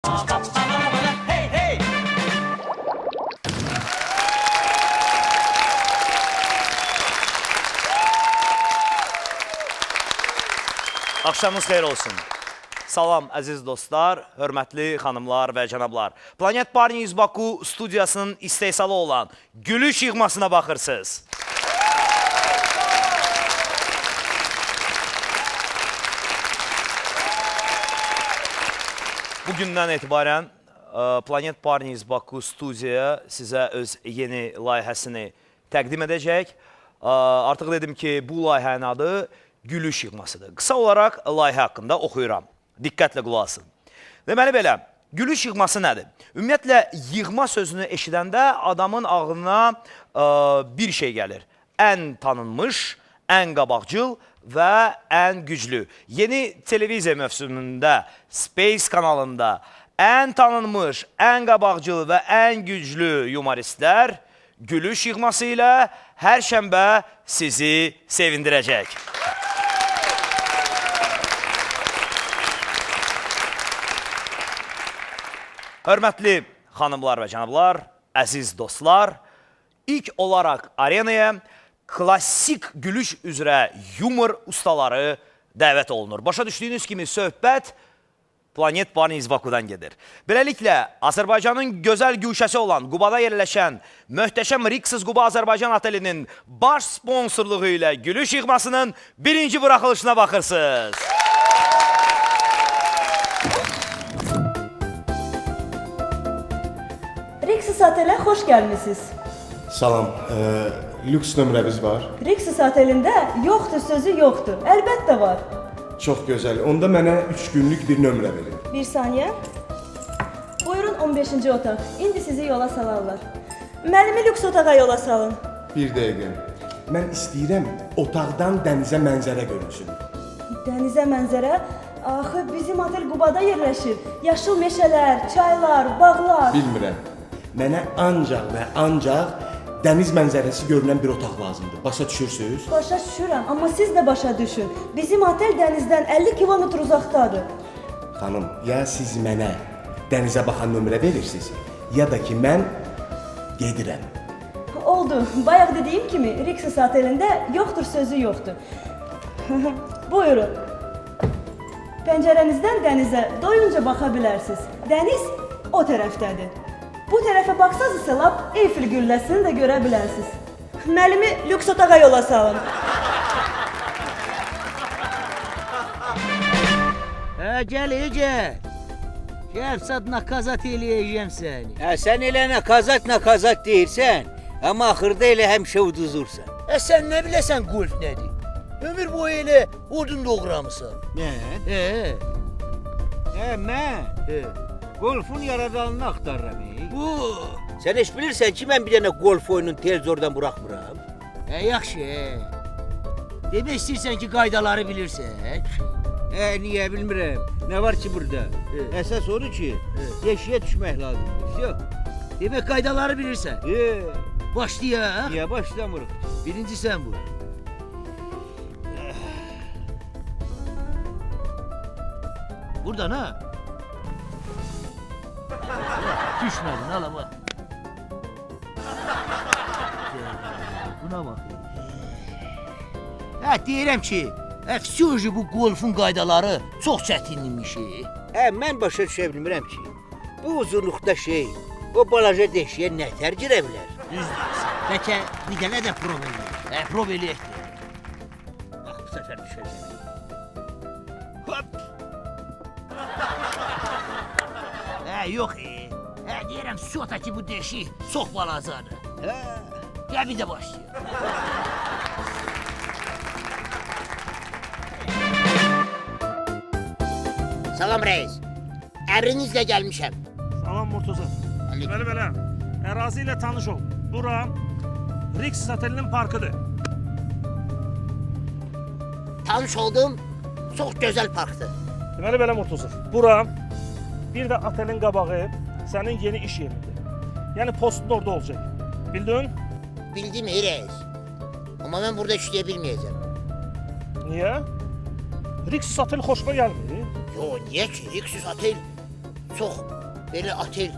Hey, hey! Axşamınız xeyir olsun. Salam əziz dostlar, hörmətli xanımlar və cənablar. Planet Bar News Baku studiyasının istehsalı olan gülüş yığmasına baxırsınız. Bugündən etibarən Planet Bar News Baku studiyaya sizə öz yeni layihəsini təqdim edəcək. Artıq dedim ki, bu layihənin adı gülüş yığmasıdır. Qısa olaraq layihə haqqında oxuyuram. Diqqətlə qulaq asın. Deməli belə, gülüş yığması nədir? Ümumiyyətlə, yığma sözünü eşidəndə adamın ağlına bir şey gəlir. Ən tanınmış, ən qabaqcıl və ən güclü. Yeni televiziya mövsümündə, Space kanalında ən tanınmış, ən qabaqcıl və ən güclü humoristlər gülüş yığması ilə hər şənbə sizi sevindirəcək. Hörmətli xanımlar və cənablar, əziz dostlar, ilk olaraq arenaya klassik gülüş üzrə yumor ustaları dəvət olunur. Başa düşdüyünüz kimi söhbət Planet Bar News Bakudan gedir. Beləliklə, Azərbaycanın gözəl güşəsi olan Qubada yerləşən möhtəşəm Rixos Quba Azərbaycan Otelinin baş sponsorluğu ilə gülüş yığmasının birinci buraxılışına baxırsınız. Rixos Otelə xoş gəlmisiniz. Salam, lüks nömrəmiz var. Rixos Otelində yoxdur sözü yoxdur. Əlbəttə var. Çox gözəl. Onda mənə 3 günlük bir nömrə verin. Bir saniyə. Buyurun 15-ci otaq. İndi sizi yola salarlar. Mənimi lüks otağa yola salın. Bir dəqiqə. Mən istəyirəm otaqdan dənizə mənzərə görünsün. Dənizə mənzərə? Axı bizim otel Qubada yerləşir. Yaşıl meşələr, çaylar, bağlar. Bilmirəm. Mənə ancaq və ancaq dəniz mənzərəsi görünən bir otaq lazımdır. Başa düşürsünüz? Başa düşürəm, amma siz də başa düşün. Bizim otel dənizdən 50 kilometr uzaqdadır. Xanım, ya siz mənə dənizə baxan nömrə verirsiniz, ya da ki mən gedirəm. Oldu. Bayaq dediyim kimi Rixos Otelində yoxdur sözü yoxdur. Buyurun. Pəncərənizdən dənizə doyunca baxa bilərsiniz. Dəniz o tərəfdədir. Bu tərəfə baxsaz isə lap Eyfel gülləsini də görə bilərsiniz. Məlimi lüks otağa yola salın. Gəl, gəl. Gəl, nakazat eləyəcəm səni. Sən elə nakazat deyirsən, amma axırda elə həmişə uduzursan. Sən nə biləsən golf nədir? Ömür boyu elə odun doğramısan. Nə? Mən? Golfun yaradanını axtarıram. Sən heç bilirsən ki, mən bir dənə golf oyunun televizordan buraxmıram. Yaxşı. Demək istəyirsən ki, qaydaları bilirsən. Niyə bilmirəm? Nə var ki burada? Əsas odur ki, yeşiyə düşmək lazımdır. Yox. Demək qaydaları bilirsən. Başlayaq. Niyə başlamırıq? Birinci sən bu. Buradan ha? Düşmedin hala bak. Buna bak. Deyirəm ki, əfsiyoncu bu golfun qaydaları çox çətinmiş. Mən başa düşə bilmirəm ki, bu uzunluqda şey, o balaca deşiyə nətər girə bilər? Düzdür. Bəlkə bir dənə də prov eləyək. Prov eləyək deyək. Bax, bu səfər düşəcək. Hop! Yox, deyirəm sota ki, bu deşik çox balacadır. Gəl bir də başlayaq. Salam reis. Əmrinizlə gəlmişəm. Salam Murtuza. Belə, ərazi ilə tanış ol. Bura Rixos Otelinin parkıdır. Tanış oldum. Çox gözəl parkdır. Deməli belə Murtuza. Bura bir də otelin qabağı sənin yeni iş yerindir. Yəni postun orada olacaq. Bildin? Bildim reis. Amma mən burada işləyə bilməyəcəm. Niyə? Rixos Otel xoşuma gəlmir. Yo, niyə ki? Rixos Otel çox belə otel,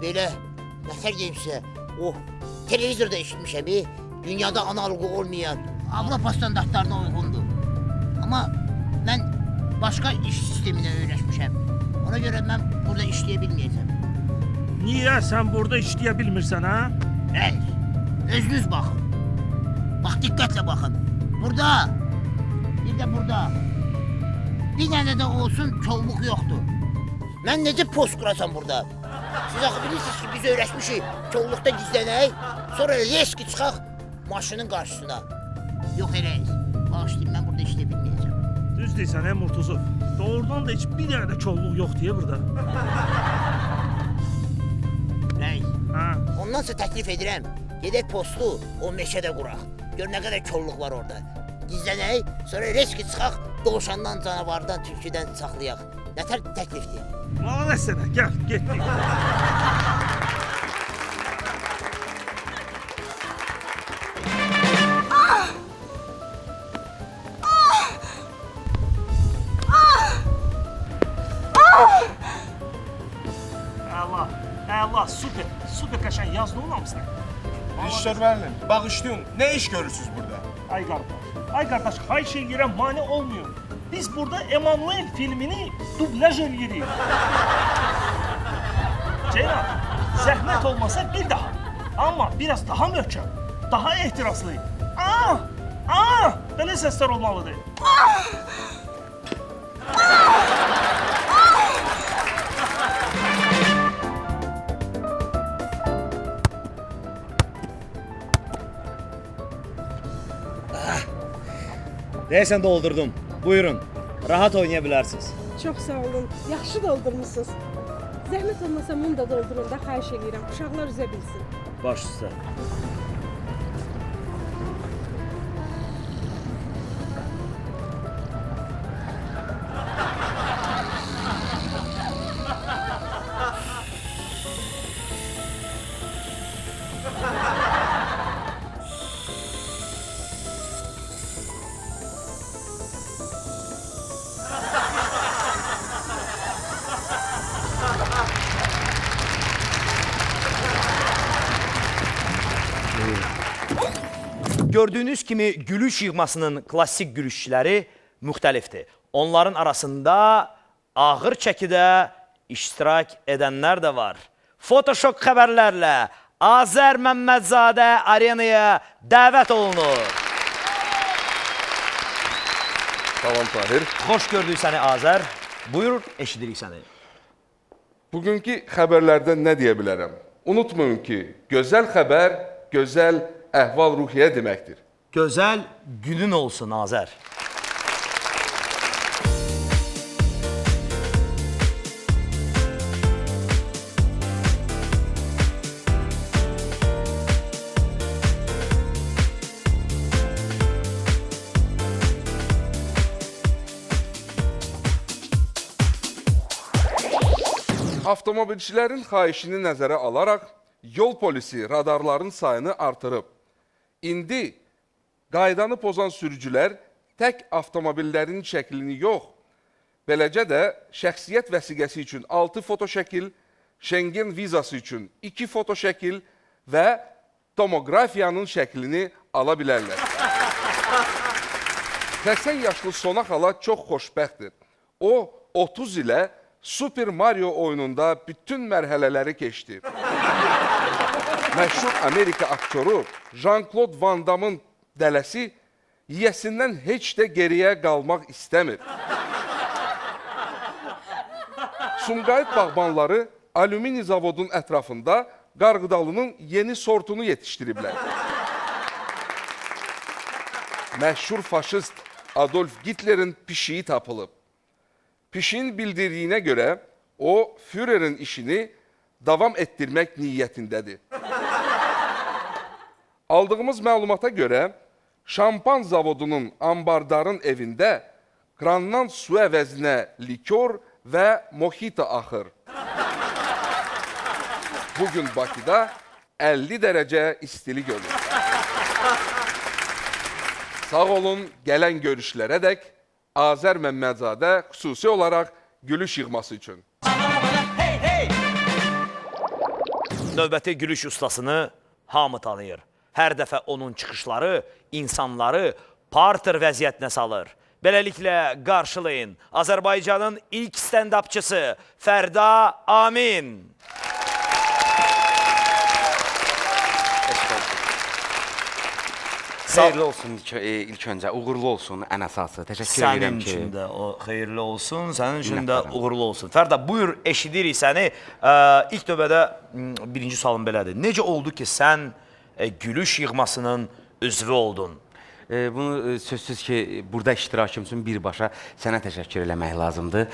belə nətər deyim sizə, televizorda eşitmişəm, dünyada analogu olmayan, Avropa standartlarına uyğundur. Amma mən başqa iş sisteminə öyrəşmişəm. Ona görə mən burada işləyə bilməyəcəm. Niyə sən burada işləyə bilmirsən, ha? Rəis, özünüz baxın. Bax, diqqətlə baxın. Burada, bir də burada. Bir dənə də olsun kolluq yoxdur. Mən necə post quracam burada? Siz axı bilirsiniz ki, biz öyrəşmişik. Kolluqda gizlənək, sonra reski çıxaq maşının qarşısına. Yox, rəis, bağışlayın, mən burada işləyə bilməyəcəm. Düz deyirsən, Murtuzov. Doğrudan da heç bir dənə də kolluq yox deyə burada. Rəis, Ha? ondansa təklif edirəm. Gedək postu o meşədə quraq. Gör nə qədər kolluq var orada. Gizlənək, sonra reski çıxaq, dovşandan, canavardan, tülküdən saxlayaq. Nətər təklifdir? Malades sənə, gəl, getdik. Əla, super qəşəng yazdın mı hamısını? Rejissor müəllim, bağışlayın. Nə iş görürsünüz burada? Ay qardaş, xahiş edirəm, mane olmuyor. Biz burada Emanuel filmini dublaj edirik. Ceylan, zəhmət olmasa bir daha. Amma biraz daha möhkəm, daha ehtiraslı. Belə səslər olmalıdır. Deyəsən doldurdum. Buyurun. Rahat oynaya bilərsiniz. Çox sağ olun. Yaxşı doldurmusunuz. Zəhmət olmasa mum da doldurun da, xahiş edirəm. Uşaqlar üzə bilsin. Baş üstə. Gördüyünüz kimi gülüş yığmasının klassik gülüşçüləri müxtəlifdir. Onların arasında ağır çəkidə iştirak edənlər də var. Photoshop xəbərlərlə Azər Məmmədzadə arenaya dəvət olunur. Salam Tahir. Xoş gördük səni Azər. Buyur, eşidirik səni. Bugünkü xəbərlərdən nə deyə bilərəm? Unutmayın ki, gözəl xəbər, gözəl əhval-ruhiyyə deməkdir. Gözəl günün olsun Azər. Avtomobilçilərin xahişini nəzərə alaraq yol polisi radarların sayını artırıb. İndi qaydanı pozan sürücülər tək avtomobillərin şəklini yox, beləcə də şəxsiyyət vəsiqəsi üçün 6 fotoşəkil, Schengen vizası üçün 2 fotoşəkil və tomografiyanın şəklini ala bilərlər. 80 yaşlı Sona xala çox xoşbəxtdir. O, 30 ilə Super Mario oyununda bütün mərhələləri keçdi. Məşhur Amerika aktyoru Jean-Claude Van Damme'ın dələsi yiyəsindən heç də geriyə qalmaq istəmir. Sumqayıt bağbanları alümini zavodun ətrafında qarğıdalının yeni sortunu yetişdiriblər. Məşhur faşist Adolf Hitlerin pişiyi tapılıb. Pişiyin bildirdiyinə görə o, Führerin işini davam etdirmək niyyətindədir. Aldığımız məlumata görə, şampan zavodunun ambardarın evində krandan su əvəzinə likör və mojito axır. Bugün Bakıda 50 dərəcə istilik olur. Sağ olun, gələn görüşlərədək Azər Məmmədzadə xüsusi olaraq gülüş yığması üçün. Hey hey! növbəti gülüş ustasını hamı tanıyır. Hər dəfə onun çıxışları insanları parter vəziyyətinə salır. Beləliklə qarşılayın Azərbaycanın ilk stand-upçısı Fərda Amin. Xeyirli olsun ilk öncə, uğurlu olsun ən əsası. Təşəkkür Sənin edirəm ki. üçün də o xeyirli olsun, sənin üçün də uğurlu olsun. Fərda, buyur, eşidirik səni. İlk növbədə birinci sualım belədir. Necə oldu ki, sən gülüş yığmasının üzvü oldun? Bunu sözsüz ki, burada iştirakım üçün birbaşa sənə təşəkkür eləmək lazımdır.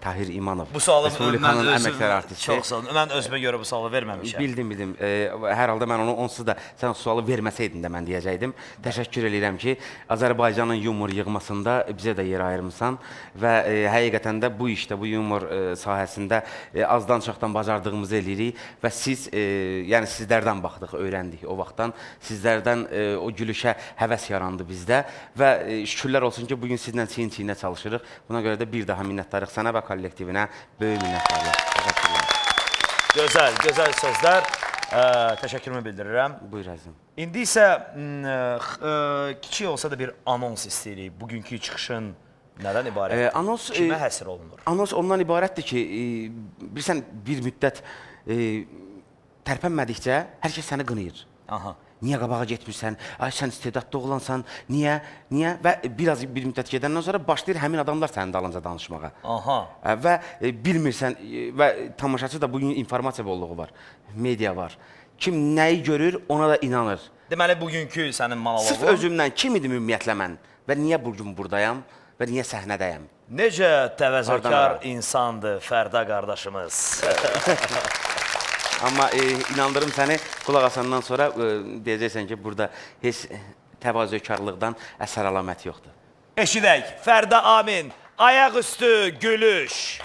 Tahir İmanov, Bu sualı Respublikanın əməkdar artisti. Çox sağ olun. Mən özümə görə bu sualı verməmişəm. Bildim. Hər halda mən onu onsuz da sən o sualı verməsəydin də mən deyəcəkdim. Təşəkkür edirəm ki, Azərbaycanın yumor yığmasında bizə də yer ayırmısan və həqiqətən də bu işdə, bu yumor sahəsində azdan çoxdan bacardığımızı eləyirik və siz, yəni sizlərdən baxdıq, öyrəndik o vaxtdan. Sizlərdən o gülüşə həvəs yarandı bizdə və şükürlər olsun ki, bugün sizlə çiyin-çiyinə çalışırıq. Buna görə də bir daha minnətdarıq sənə və kollektivinə, böyük minnətdarlar. Təşəkkürlər. Gözəl sözlər. Təşəkkürümü bildirirəm. Buyur əzim. İndi isə kiçik olsa da bir anons istəyirik. Bugünkü çıxışın nədən ibarətdir? Kimə həsr olunur? Anons ondan ibarətdir ki, bilirsən, bir müddət tərpənmədikcə hər kəs səni qınayır. Aha. Niyə qabağa getmirsən? Ay, sən istedadlı oğlansan. Niyə? Və bir müddət gedəndən sonra başlayır həmin adamlar sənin dalınca danışmağa. Aha. Və bilmirsən, və tamaşaçı da bugün informasiya bolluğu var, media var. Kim nəyi görür, ona da inanır. Deməli, bugünkü sənin monoloqun... Sırf özümdən kim idim ümumiyyətlə mən və niyə bugün buradayam və niyə səhnədəyəm? Necə təvəzzökar insandır Fərda qardaşımız. Amma inandırım səni, qulaq asandan sonra deyəcəksən ki, burada heç təvazökarlıqdan əsər əlamət yoxdur. Eşidək, Fərda Amin, ayaqüstü gülüş.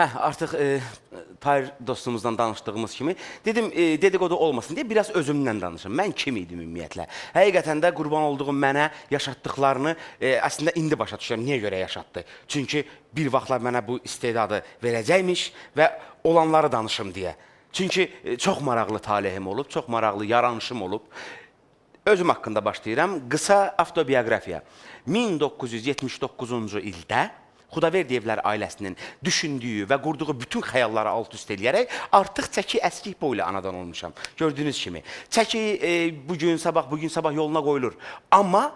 Artıq Tahir dostumuzdan danışdığımız kimi dedim, dedikodu olmasın deyə biraz özümdən danışım. Mən kim idim ümumiyyətlə? Həqiqətən də qurban olduğum mənə yaşatdıqlarını əslində indi başa düşürəm. Niyə görə yaşatdı? Çünki bir vaxtlar mənə bu istedadı verəcəkmiş və olanları danışım deyə. Çünki çox maraqlı talihim olub, çox maraqlı yaranışım olub. Özüm haqqında başlayıram. Qısa avtobiografiya. 1979-cu ildə Xudaverdiyevlər ailəsinin düşündüyü və qurduğu bütün xəyalları alt-üst eləyərək artıq çəki əskik boylu anadan olmuşam. Gördüyünüz kimi. Çəki bugün sabah yoluna qoyulur. Amma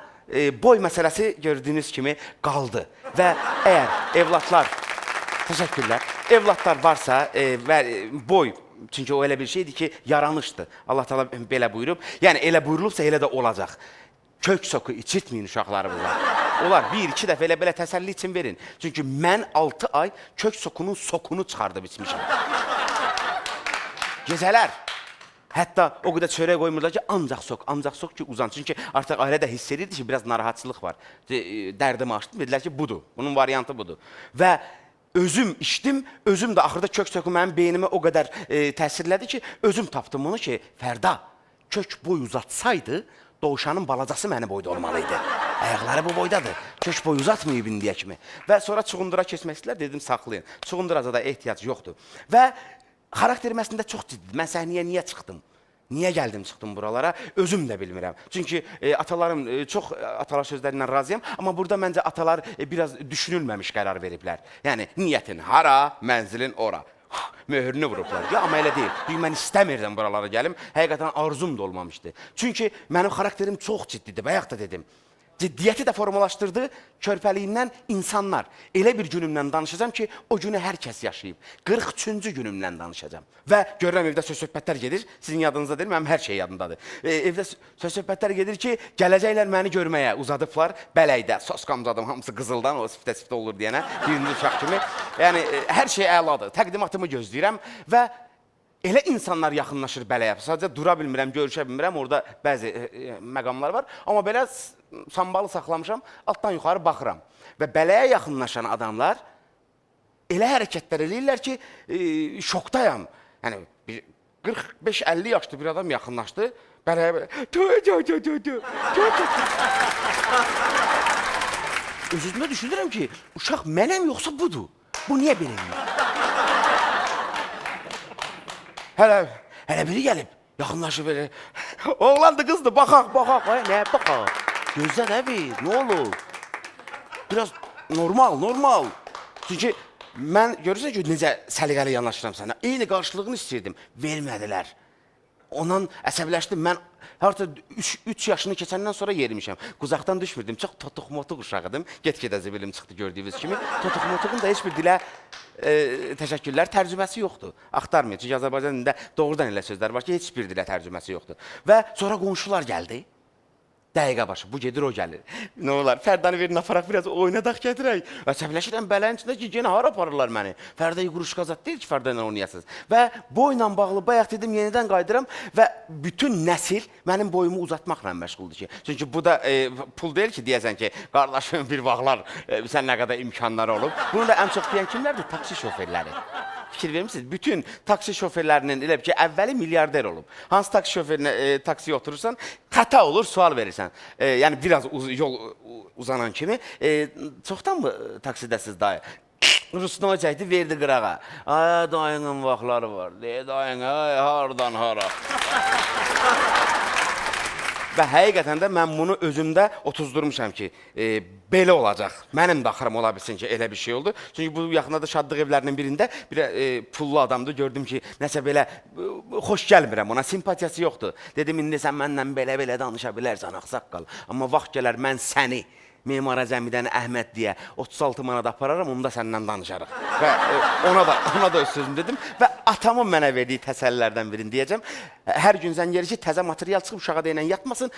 boy məsələsi gördüyünüz kimi qaldı. Və əgər evlatlar, təşəkkürlər, evlatlar varsa və boy, çünki o elə bir şeydir ki, yaranışdır. Allah təala belə buyurub. Yəni elə buyurulubsa elə də olacaq. Kök soku içirtməyin uşaqlarımıza. Onlar bir-iki dəfə elə belə təsəlli için verin. Çünki mən 6 ay kök sokunun sokunu çıxardıb içmişəm. Gecələr. Hətta o qədər çörək qoymurlar ki, ancaq sok ki uzan. Çünki artıq ailədə hiss edirdi ki, biraz narahatçılıq var. Dərdimi açdım, dedilər ki, budur. Bunun variantı budur. Və özüm içdim, özüm də axırda kök soku mənim beynimə o qədər təsirlədi ki, özüm tapdım bunu ki, Fərda, kök boy uzatsaydı, Doğuşanın balacası mənim boyda olmalıydı. Ayaqları bu boydadır. Kök boy uzatmayıb indiyə kimi. Və sonra çuğundura keçmək istəyirlər, dedim saxlayın. Çuğunduraca da ehtiyac yoxdur. Və xarakterim əslində çox ciddidir. Mən səhnəyə niyə çıxdım? Niyə gəldim, çıxdım buralara? Özüm də bilmirəm. Çünki atalarım, çox atalar sözlərindən razıyam. Amma burada məncə atalar biraz düşünülməmiş qərar veriblər. Yəni, niyyətin hara, mənzilin ora. Möhürünü vurublar. Ya, amma elə deyil. Çünki mən istəmirdim buralara gəlim. Həqiqətən arzum da olmamışdı. Çünki mənim xarakterim çox ciddidir. Bayaq da dedim. Ciddiyyəti də formalaşdırdı körpəliyindən insanlar. Elə bir günümdən danışacağım ki, o günü hər kəs yaşayıb. 43-cü günümdən danışacağım. Və görürəm evdə söz-söhbətlər gedir. Sizin yadınızda deyil, mənim hər şey yadındadır. Evdə söz-söhbətlər gedir ki, gələcəklər məni görməyə uzadıblar. Bələkdə, sosqamcadım, hamısı qızıldan, o siftə-siftə olur deyənə, birinci uşaq kimi. Yəni, hər şey əladır. Təqdimatımı gözləyirəm və elə insanlar yaxınlaşır bələyə. Sadəcə dura bilmirəm, görüşə bilmirəm. Orada bəzi məqamlar var. Amma belə sambalı saxlamışam, altdan yuxarı baxıram. Və bələyə yaxınlaşan adamlar elə hərəkətlər eləyirlər ki, şokdayam. Yəni bir 45-50 yaşlı bir adam yaxınlaşdı. Belə tö. Öz-özümə düşünürəm ki, uşaq mənəm yoxsa budur? Bu niyə belə eləyir? Hələ biri gəlib, yaxınlaşıb belə. Oğlandı, qızdı, baxaq. Nə baxaq? Gözlə də bir, nə olur? Biraz normal. Çünki mən görürsən ki, necə səliqəli yanaşıram sənə. Eyni qarşılığını istəyirdim, vermədilər. Ondan əsəbləşdim. Mən artıq 3 yaşını keçəndən sonra yerimişəm. Quzaqdan düşmürdüm. Çox totuq-motuq uşağıdım. Get-gedə zibilim çıxdı gördüyünüz kimi. Totuq-motuqun da heç bir dilə təşəkkürlər, tərcüməsi yoxdur. Axtarmayın. Çünki Azərbaycan dilində doğrudan elə sözlər var ki, heç bir dilə tərcüməsi yoxdur. Və sonra qonşular gəldi. Dəqiqə başı, bu gedir, o gəlir. Nə olar, Fərdanı verin, aparaq biraz oynadaq gətirək. Əsəbləşirəm bələyin içində ki, yenə hara aparırlar məni. Fərda quruşqa zat deyil ki, Fərda ilə oynayasınız. Və boyla bağlı bayaq dedim, yenidən qayıdıram və bütün nəsil mənim boyumu uzatmaqla məşğuldur ki. Çünki bu da pul deyil ki, deyəsən ki, qardaşım bir vaxtlar sən nə qədər imkanları olub. Bunu da ən çox deyən kimlərdir? Taksi şoferləri. Fikir vermişsiniz, bütün taksi şoferlərinin elə ki, əvvəli milyarder olub. Hansı taksi şoferinə taksiyə oturursan, xəta olur, sual verirsən. Yəni, biraz yol uzanan kimi. Çoxdan mı taksidəsiz dayı? Rusuna çəkdi, verdi qırağa. Ay, dayının vaxtları var. Dayın, ay, hardan hara. Və həqiqətən də mən bunu özümdə otuzdurmuşam ki, belə olacaq. Mənim də axırım ola bilsin ki, elə bir şey oldu. Çünki bu yaxında da şadlıq evlərinin birində bir pullu adamdı. Gördüm ki, nəsə belə xoş gəlmirəm ona, simpatiyası yoxdur. Dedim, indi sən mənlə belə danışa bilərsən, axsaqqal. Amma vaxt gələr, mən səni Memar Əzəmidən Əhməd deyə 36 manat apararam, onu da səndən danışarıq. Və ona da öz sözüm dedim və atamın mənə verdiyi təsəllilərdən birini deyəcəm. Hər gün zəng gəlir ki, təzə material çıxıb uşağa da ilə yatmasın.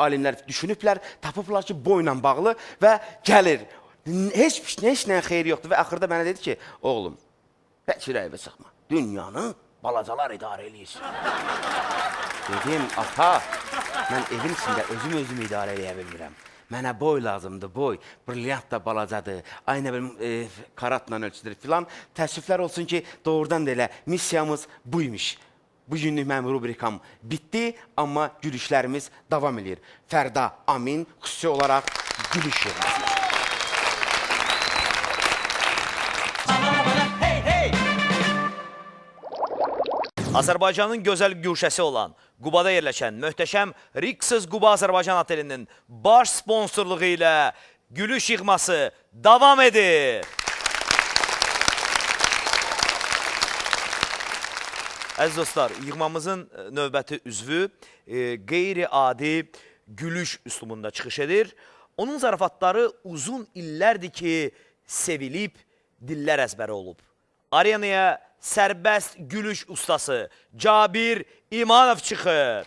Alimlər düşünüblər, tapıblar ki, boyla bağlı və gəlir. Heç nə xeyri yoxdur və axırda mənə dedi ki, oğlum, heç ürəyivə sıxma, dünyanı balacalar idarə eləyirsin. Dedim, ata, mən evin içində özüm idarə eləyə bilmirəm. Mənə boy lazımdır, boy. Brilyant da balacadır. Aynı bir karatla ölçüdür filan. Təəssüflər olsun ki, doğrudan da elə missiyamız buymuş. Bu günlük mənim rubrikam bitdi, amma gülüşlərimiz davam edir. Fərda Amin xüsusi olaraq gülüş yığmasıdır. Azərbaycanın gözəl güşəsi olan Qubada yerləşən möhtəşəm Rixos Quba Azərbaycan Otelinin baş sponsorluğu ilə gülüş yığması davam edir. Əziz dostlar, yığmamızın növbəti üzvü qeyri-adi gülüş üslubunda çıxış edir. Onun zarafatları uzun illərdir ki, sevilib, dillər əzbəri olub. Arenaya sərbəst gülüş ustası Cabir İmanov çıxır.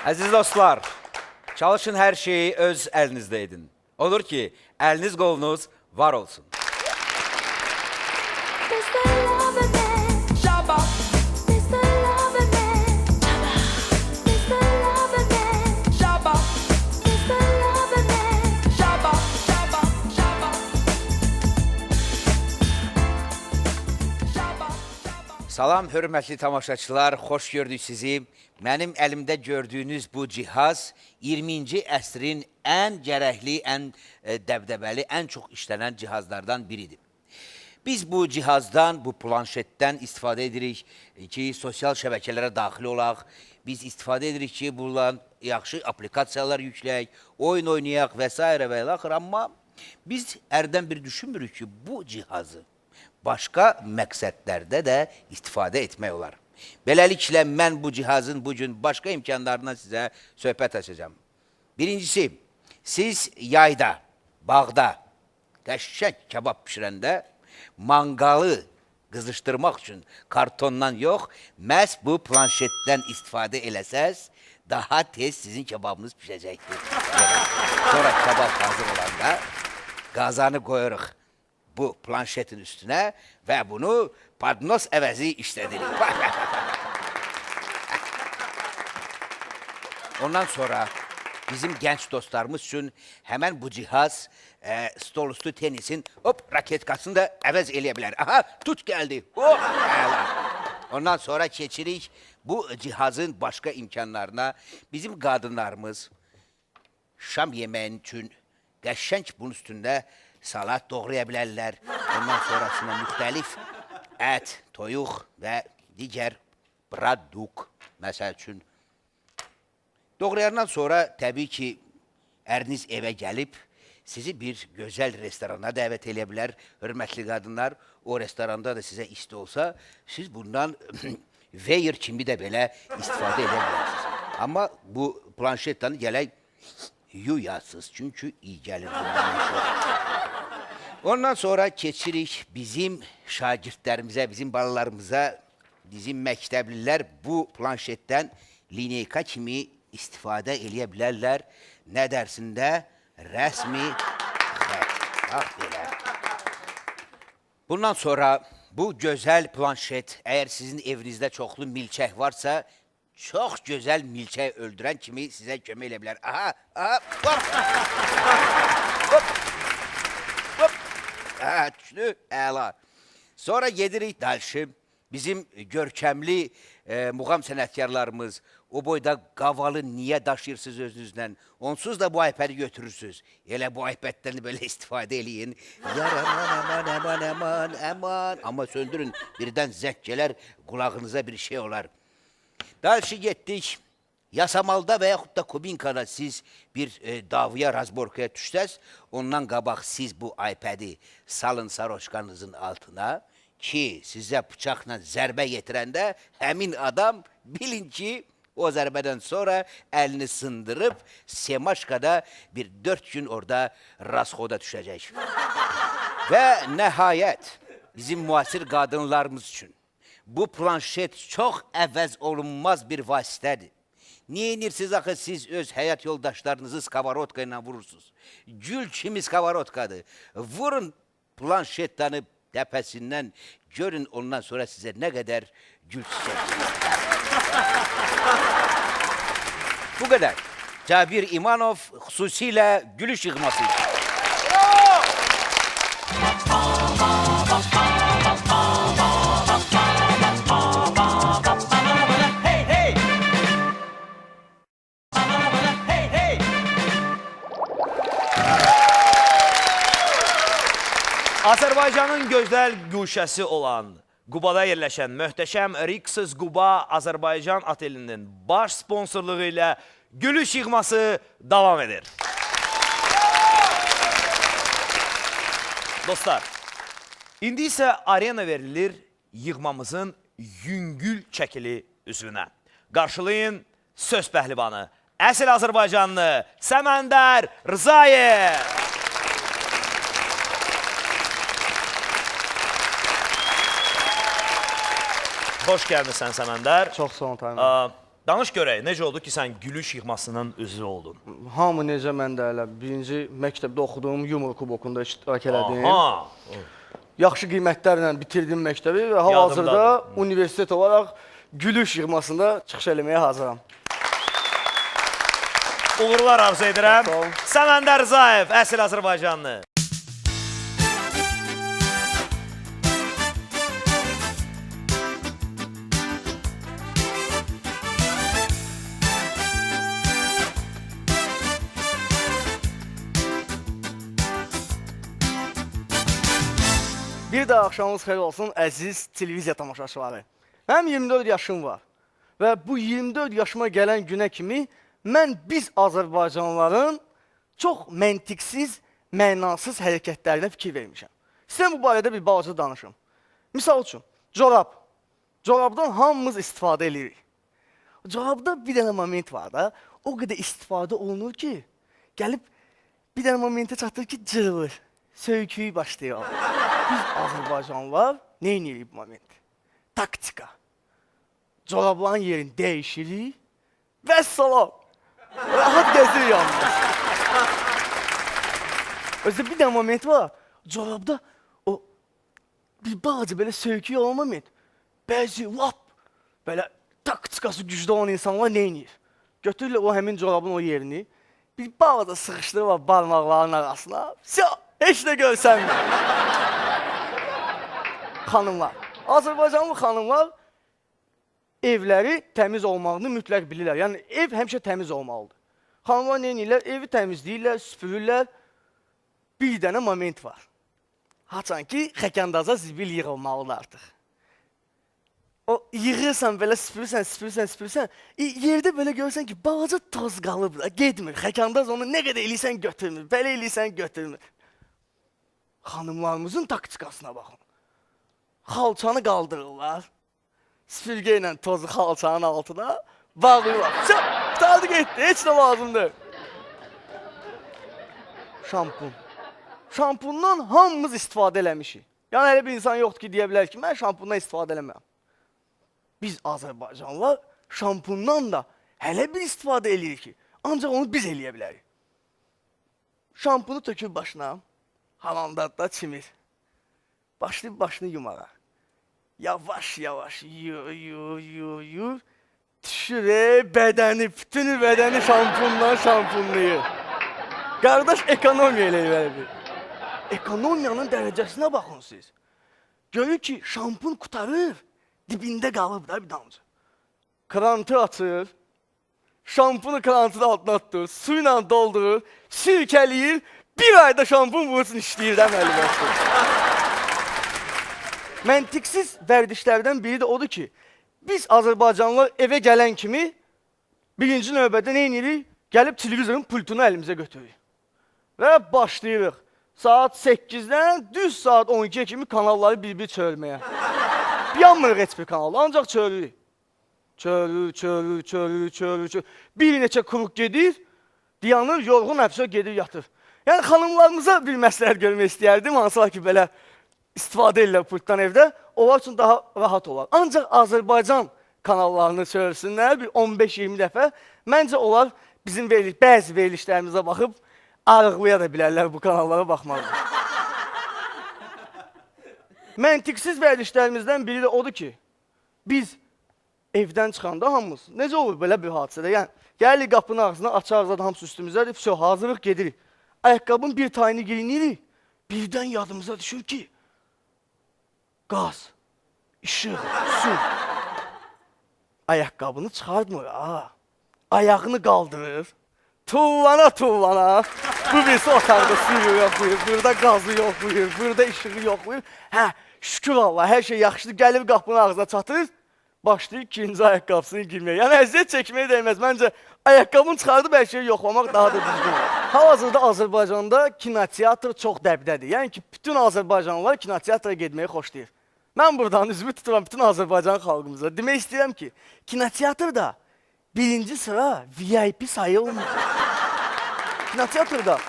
Əziz dostlar, çalışın hər şeyi öz əlinizdə edin. Olur ki, əliniz qolunuz var olsun. Salam, hörmətli tamaşaçılar, xoş gördük sizi. Mənim əlimdə gördüyünüz bu cihaz 20-ci əsrin ən gərəkli, ən dəbdəbəli, ən çox işlənən cihazlardan biridir. Biz bu cihazdan, bu planşetdən istifadə edirik ki, sosial şəbəkələrə daxil olaq. Biz istifadə edirik ki, buradan yaxşı aplikasiyalar yükləyək, oyun oynayaq və s. və ilaxır. Amma biz ərdən bir düşünmürük ki, bu cihazı başqa məqsədlərdə də istifadə etmək olar. Beləliklə, mən bu cihazın bugün başqa imkanlarından sizə söhbət açacağım. Birincisi, siz yayda, bağda, qəşəng kebab pişirəndə manqalı qızışdırmaq üçün kartondan yox, məhz bu planşetdən istifadə eləsəz, daha tez sizin kebabınız pişəcəkdir. Sonra kebab hazır olanda qazanı qoyuruq bu planşetin üstünə və bunu padnos əvəzi işlədirik. Ondan sonra bizim gənc dostlarımız üçün həmən bu cihaz stolüstü tenisin raketkasını da əvəz eləyə bilər. Aha, tut gəldi. Hop, əla. Ondan sonra keçirik bu cihazın başqa imkanlarına. Bizim qadınlarımız şam yeməyin üçün qəşəng bunun üstündə salat doğraya bilərlər. Ondan sonrasında müxtəlif ət, toyuq və digər produkt, məsəl üçün. Doğrayandan sonra təbii ki, əriniz evə gəlib, sizi bir gözəl restorana dəvət edə bilər. Hörmətli qadınlar, o restoranda da sizə isti olsa, siz bundan Weyer kimi də belə istifadə edə bilərsiniz. Amma bu planşettanı gələk yuyasınız, çünki iyi gəlir bundan. Ondan sonra keçirik bizim şagirdlərimizə, bizim balalarımıza, bizim məktəblilər bu planşetdən lineyka kimi istifadə eləyə bilərlər. Nə dərsində? Rəsmi xət. Bax belə. Bundan sonra bu gözəl planşet, əgər sizin evinizdə çoxlu milçək varsa, çox gözəl milçək öldürən kimi sizə kömək elə bilər. Aha, aha, hop! Hop! Hop! Hə, düşdü, əla. Sonra gedirik dalşı. Bizim görkəmli muğam sənətkarlarımız o boyda qavalı niyə daşıyırsınız özünüzlə? Onsuz da bu iPad-i götürürsünüz. Elə bu iPad-dən belə istifadə eləyin. Yar aman, aman, aman, aman, aman. Amma söndürün, birdən zəng gələr, qulağınıza bir şey olar. Dalşı getdik. Yasamalda və yaxud da Kubinkada siz bir davaya, razborkaya düşsəz, ondan qabaq siz bu iPad-i salın saroşkanızın altına ki, sizə bıçaqla zərbə yetirəndə həmin adam bilin ki, o zərbədən sonra əlini sındırıb Semaşkada bir 4 gün orada rasxoda düşəcək. Və nəhayət, bizim müasir qadınlarımız üçün bu planşet çox əvəz olunmaz bir vasitədir. Niyə inirsiniz axı siz öz həyat yoldaşlarınızı skavarotka ilə vurursunuz? Gül kimi skavarotkadır. Vurun planşettanı təpəsindən, görün ondan sonra sizə nə qədər gül çiçək. Bu qədər. Cabir İmanov xüsusilə gülüş yığması için. Azərbaycanın gözəl güşəsi olan Qubada yerləşən möhtəşəm Rixos Quba Azərbaycan Otelinin baş sponsorluğu ilə gülüş yığması davam edir. Dostlar, indi isə arena verilir yığmamızın yüngül çəkili üzvünə. Qarşılayın söz pəhlivanı, əsl Azərbaycanlı Səməndər Rzayev. Xoş gəlmişsən Səməndər. Çox sağ olun, Tayyip. Danış görək, necə oldu ki, sən gülüş yığmasının üzvü oldun? Hamı necə mən də elə birinci məktəbdə oxuduğum yumor kubokunda iştirak elədim. Yaxşı qiymətlərlə bitirdim məktəbi və hal-hazırda universitet olaraq gülüş yığmasında çıxış eləməyə hazıram. Uğurlar arzu edirəm. Səməndər Rzayev, əsl Azərbaycanlı. Bir də axşamınız xeyir olsun, əziz televiziya tamaşaçıları. Mənim 24 yaşım var və bu 24 yaşıma gələn günə kimi mən biz Azərbaycanlıların çox məntiqsiz, mənasız hərəkətlərinə fikir vermişəm. Sizə bu barədə bir balaca danışım. Misal üçün, corab. Corabdan hamımız istifadə edirik. Corabda bir dənə moment var da, o qədər istifadə olunur ki, gəlib bir dənə momentə çatdır ki, cırılır, söyküyü başlayır. Biz Azərbaycanlılar nə edirik bu moment? Taktika. Corabların yerini dəyişirik və salam. Rahat gəzirik yalnız. Özdə bir dənə moment var. Corabda o bir balaca belə söyküyü olan moment. Bəzi lap belə taktikası güclü olan insanlar nə edir? Götürürlər o həmin corabın o yerini, bir balaca sıxışdırma barmaqlarının arasına. Heç nə görsənmir. Xanımlar, Azərbaycanlı xanımlar evləri təmiz olmağını mütləq bilirlər. Yəni, ev həmişə təmiz olmalıdır. Xanımlar nə edirlər? Evi təmizləyirlər, süpürürlər. Bir dənə moment var. Haçan ki, xəkandaza zibil yığılmalıdır artıq. O yığırsan, belə süpürürsən. Yerdə belə görürsən ki, balaca toz qalıb, getmir. Xəkandaz onu nə qədər eləyirsən götürmür, belə eləyirsən götürmür. Xanımlarımızın taktikasına baxın. Xalçanı qaldırırlar. Süpürgə ilə tozu xalçanın altına bağlıyorlar. Qutardı getdi, heç nə lazımdır. Şampun. Şampundan hamımız istifadə eləmişik. Yəni, elə bir insan yoxdur ki, deyə bilər ki, mən şampundan istifadə eləmirəm. Biz Azərbaycanlılar şampundan da hələ bir istifadə eləyirik ki, ancaq onu biz eləyə bilərik. Şampunu tökür başına, hamamda da çimir. Başlayıb başını yumağa. Yavaş yuyur. Düşür bədəni, bütün bədəni şampunlayır. Qardaş, ekonomiya elə bir. Ekonomiyanın dərəcəsinə baxın siz. Görür ki, şampun qutarır, dibində qalıb da bir damcı. Krantı açır, şampunu krantın altına tutur, suyla doldurur, sirkəliyir, bir ayda şampun vursun işləyir də məlumatdır. Məntiqsiz vərdişlərdən biri də odur ki, biz Azərbaycanlılar evə gələn kimi birinci növbədə nə edirik? Gəlib televizorun pultunu əlimizə götürürük. Və başlayırıq. Saat 8-dən düz saat 12-yə kimi kanalları bir-bir çölməyə. Yanmırıq heç bir kanalda, ancaq çölürük. Çölür. Bir neçə kuruq gedir, dayanır, yorğun həbsə gedir, yatır. Yəni, xanımlarımıza bir məsləhət görmək istəyərdim, hansılar ki, belə istifadə edirlər pultdan evdə, onlar üçün daha rahat olar. Ancaq Azərbaycan kanallarını çölsünlər, bir 15-20 dəfə, məncə onlar bizim bəzi verilişlərimizə baxıb, arıqlaya da bilərlər bu kanallara baxmalı. Məntiqsiz verilişlərimizdən biri də odur ki, biz evdən çıxanda hamımız, necə olur belə bir hadisədə? Yəni, gəlirik qapının ağzına, açarız da hamısı üstümüzədir, hazırlıq gedirik. Ayaqqabının bir tayını giyinirik, birdən yadımıza düşür ki, qaz, işıq, su. Ayaqqabını çıxartmır, ayağını qaldırır, tullana. Bu birisi otaqda suyu yoxlayır, burada qazı yoxlayır, burada işığı yoxlayır. Şükür Allah, hər şey yaxşıdır, gəlib qapının ağzına çatır, başlayır ikinci ayaqqabısını girməyə. Yəni, əziyyət çəkməyə dəyməz. Məncə, ayaqqabını çıxardıb hər şeyi yoxlamaq daha da düzgün olur. Hal-hazırda Azərbaycanda kinoteatr çox dəbdədir. Yəni ki, bütün Azərbaycanlılar kinoteatra getməyi xoşlayır. Mən buradan üzümü tuturam bütün Azərbaycan xalqımıza. Demək istəyirəm ki, kinoteatrda birinci sıra VIP sayılmır. Kinoteatrda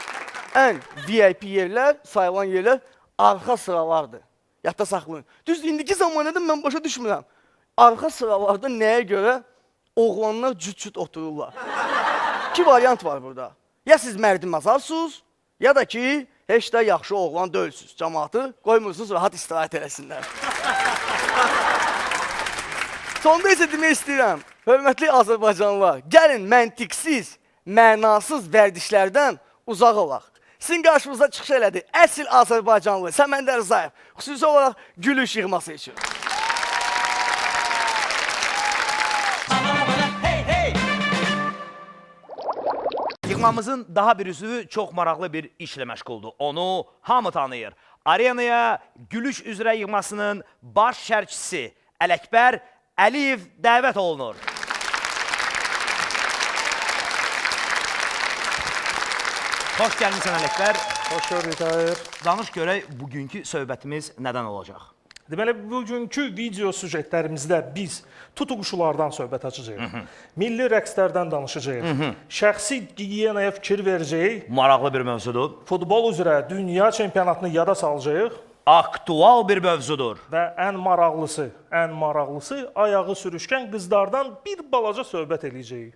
ən VIP yerlər, sayılan yerlər arxa sıralardır. Yadda saxlayın. Düz, indiki zamanədə mən başa düşmürəm. Arxa sıralarda nəyə görə oğlanlar cüt-cüt otururlar? İki variant var burada. Ya siz mərdi mazarsınız, ya da ki, heç də yaxşı oğlan dölsünüz. Cəmaatı qoymursunuz, rahat istirahət eləsinlər. Sonda isə demək istəyirəm, hörmətli Azərbaycanlılar, gəlin məntiqsiz, mənasız vərdişlərdən uzaq olaq. Sizin qarşımızda çıxış elədi əsl Azərbaycanlı Səməndər Rzayev, xüsusi olaraq gülüş yığması üçün. Yığmamızın daha bir üzvü çox maraqlı bir işlə məşğuldur. Onu hamı tanıyır. Arenaya gülüş üzrə yığmasının baş şərhçisi Ələkbər Əliyev dəvət olunur. Xoş gəlmişsən Ələkbər. Xoş gördük Tahir. Danış görək bugünkü söhbətimiz nədən olacaq? Deməli, bugünkü video süjetlərimizdə biz tutuquşulardan söhbət açacağıq. Milli rəqslərdən danışacağıq. Şəxsi gigiyenaya fikir verəcəyik. Maraqlı bir mövzudur. Futbol üzrə dünya çempionatını yada salacağıq. Aktual bir mövzudur. Və ən maraqlısı, ayağı sürüşkən qızlardan bir balaca söhbət eləyəcəyik.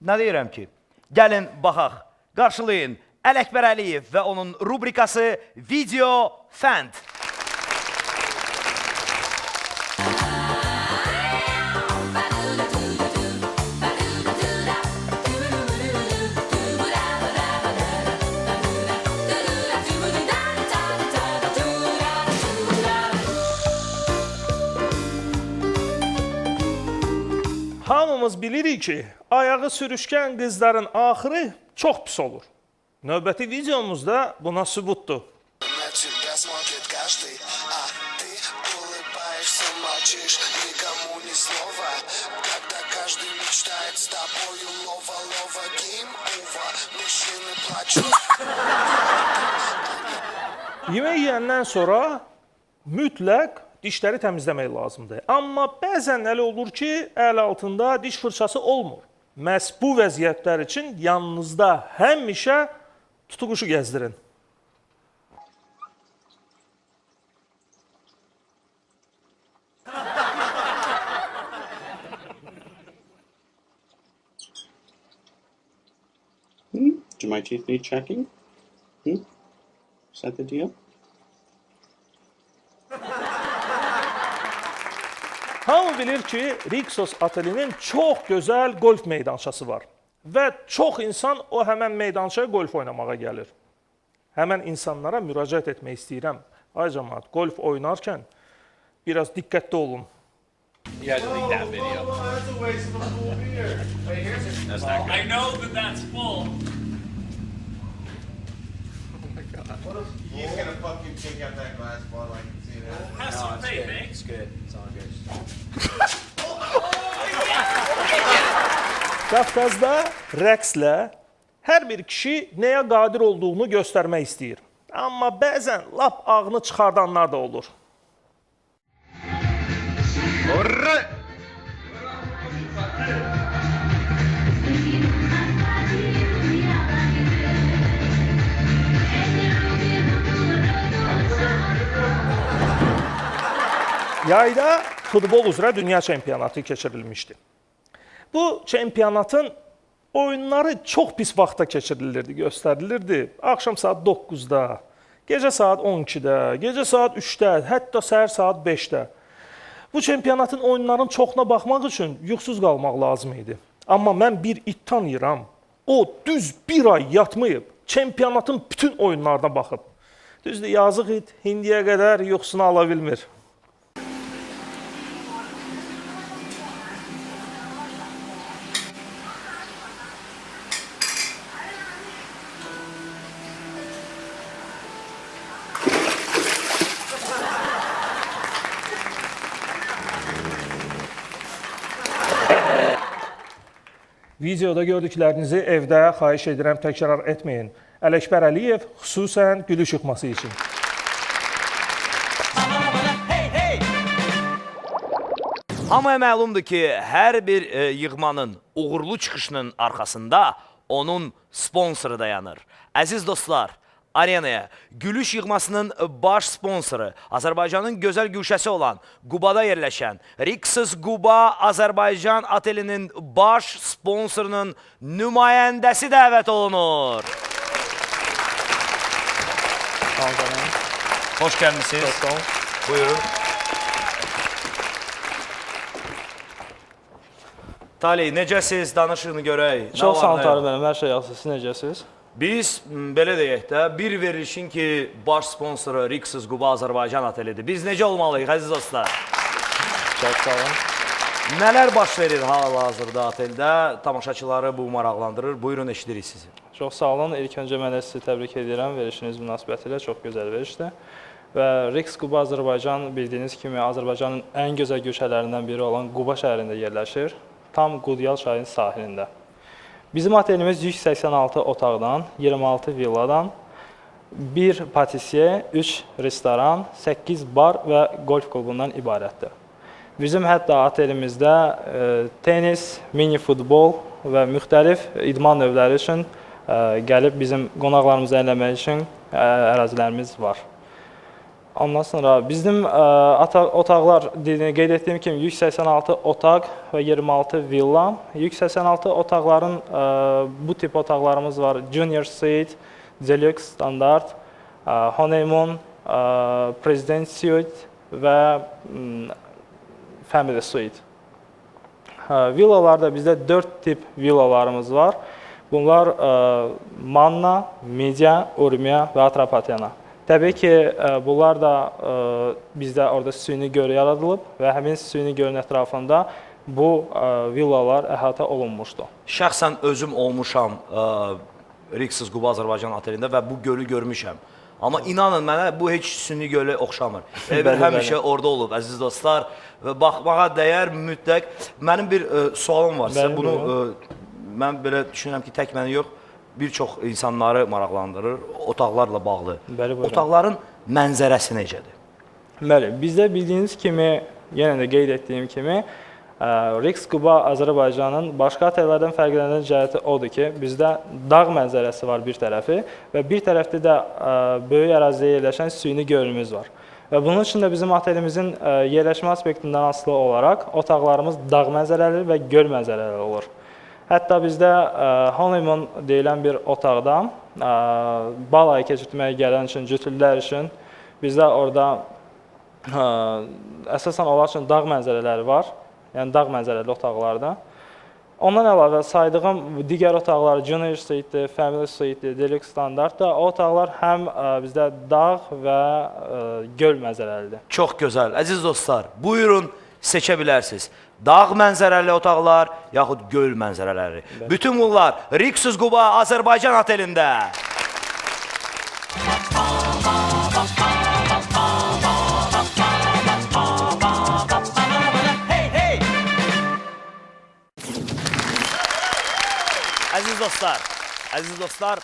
Nə deyirəm ki? Gəlin, baxaq. Qarşılayın Ələkbər Əliyev və onun rubrikası Video Fənd. Bilirik ki, ayağı sürüşkən qızların axırı çox pis olur. Növbəti videomuzda buna sübutdur. Yemək yeyəndən sonra mütləq dişləri təmizləmək lazımdır. Amma bəzən elə olur ki, əl altında diş fırçası olmur. Məhz bu vəziyyətlər üçün yanınızda həmişə tutuquşu gəzdirin. Do my teeth need checking? Is that the deal? Hamı bilir ki, Rixos otelinin çox gözəl golf meydançası var. Və çox insan o həmən meydançaya golf oynamağa gəlir. Həmən insanlara müraciət etmək istəyirəm. Ay cəmaət, golf oynarkən biraz diqqətli olun. Yeah, delete that video. I know that that's full. He's gonna fucking take out that glass bottle. I can see that. Have some faith, eh? It's good. It's all good. Qafqazda rəqslə hər bir kişi nəyə qadir olduğunu göstərmək istəyir. Amma bəzən lap ağını çıxardanlar da olur. Yayda futbol üzrə dünya çempionatı keçirilmişdi. Bu çempionatın oyunları çox pis vaxtda keçirilirdi, göstərilirdi. Axşam saat 9-da, gecə saat 12-də, gecə saat 3-də, hətta səhər saat 5-də. Bu çempionatın oyunların çoxuna baxmaq üçün yuxusuz qalmaq lazım idi. Amma mən bir it tanıyıram. O düz bir ay yatmayıb, çempionatın bütün oyunlarına baxıb. Düzdür, yazıq it indiyə qədər yuxusunu ala bilmir. Videoda gördüklərinizi evdə xahiş edirəm təkrar etməyin. Ələkbər Əliyev xüsusən gülüş yıxması üçün. Hamıya məlumdur ki, hər bir yığmanın uğurlu çıxışının arxasında onun sponsoru dayanır. Əziz dostlar, Arenaya gülüş yığmasının baş sponsoru, Azərbaycanın gözəl gülşəsi olan Qubada yerləşən Rixos Quba Azərbaycan otelinin baş sponsorunun nümayəndəsi dəvət olunur. Hoş gəlmişsiniz. Buyurun. Talih, necəsiz? Danışığını görək. Çox sağ olun Tarih mənim, hər şey yaxşı. Siz necəsiz? Biz, belə deyək də, bir verilişin ki, baş sponsoru Rixos Quba Azərbaycan otelidir. Biz necə olmalıyıq, əziz dostlar? Çox sağ olun. Nələr baş verir hal-hazırda oteldə? Tamaşaçıları bu maraqlandırır. Buyurun, eşidirik sizi. Çox sağ olun. İlk öncə mən də sizi təbrik edirəm. Verişiniz münasibətilə çox gözəl verişdir. Və Rixos Quba Azərbaycan bildiyiniz kimi Azərbaycanın ən gözəl güşələrindən biri olan Quba şəhərində yerləşir. Tam Qudyal çayının sahilində. Bizim otelimiz 186 otaqdan, 26 villadan, 1 patisye, 3 restoran, 8 bar və golf klubundan ibarətdir. Bizim hətta otelimizdə tenis, mini futbol və müxtəlif idman növləri üçün gəlib bizim qonaqlarımızı əyləmək üçün ərazilərimiz var. Ondan sonra bizim otaqlar, qeyd etdiyim kimi 186 otaq və 26 villa. 186 otaqların bu tip otaqlarımız var. Junior Suite, Deluxe Standard, Honeymoon, President Suite və Family Suite. Villalarda bizdə 4 tip villalarımız var. Bunlar Manna, Media, Urmiya və Atropatena. Təbii ki, bunlar da bizdə orada süni göl yaradılıb və həmin süni gölün ətrafında bu villalar əhatə olunmuşdu. Şəxsən özüm olmuşam Rixsiz Quba Azərbaycan otelində və bu gölü görmüşəm. Amma inanın mənə bu heç Sünni gölü oxşamır. Elə həmişə orada olub əziz dostlar və baxmağa dəyər mütləq. Mənim bir sualım var sizə. Bunu mən belə düşünürəm ki, tək məni yox, bir çox insanları maraqlandırır otaqlarla bağlı. Otaqların mənzərəsi necədir? Bəli, bizdə bildiyiniz kimi, yenə də qeyd etdiyim kimi, Rix Quba Azərbaycanın başqa otellərdən fərqlənən cəhəti odur ki, bizdə dağ mənzərəsi var bir tərəfi və bir tərəfdə də böyük ərazidə yerləşən süni gölümüz var. Və bunun üçün də bizim otelimizin yerləşmə aspektindən asılı olaraq otaqlarımız dağ mənzərəli və göl mənzərəli olur. Hətta bizdə honeymoon deyilən bir otaqda bal ayı keçirtməyə gələn üçün, cütüllər üçün bizdə orada əsasən onlar üçün dağ mənzərələri var. Yəni dağ mənzərəli otaqlarda. Ondan əlavə saydığım digər otaqlar Junior Suite, Family Suite, Deluxe Standard da o otaqlar həm bizdə dağ və göl mənzərəlidir. Çox gözəl. Əziz dostlar, buyurun seçə bilərsiniz. Dağ mənzərəli otaqlar yaxud göl mənzərələri. Bütün bunlar Rixsiz Quba Azərbaycan otelində. Əziz dostlar,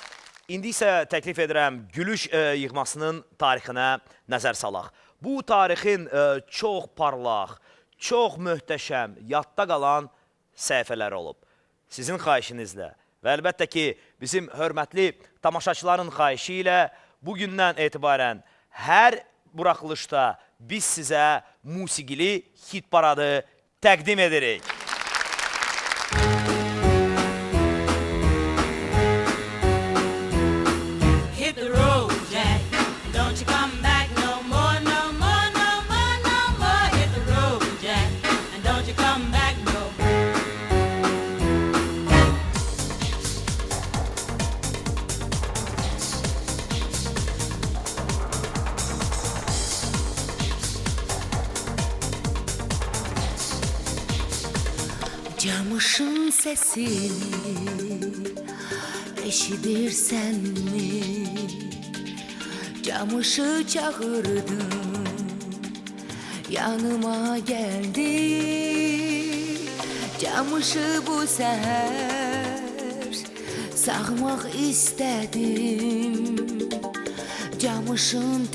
indi isə təklif edirəm gülüş yığmasının tarixinə nəzər salaq. Bu tarixin çox parlaq, çox möhtəşəm, yadda qalan səhifələri olub. Sizin xahişinizlə və əlbəttə ki, bizim hörmətli tamaşaçıların xahişi ilə bugündən etibarən hər buraxılışda biz sizə musiqili hit paradı təqdim edirik. Camışın sesini eşidirsen mi? Camışı çağırdım, yanıma geldi. Camışı bu seher sağmak istedim. Camışın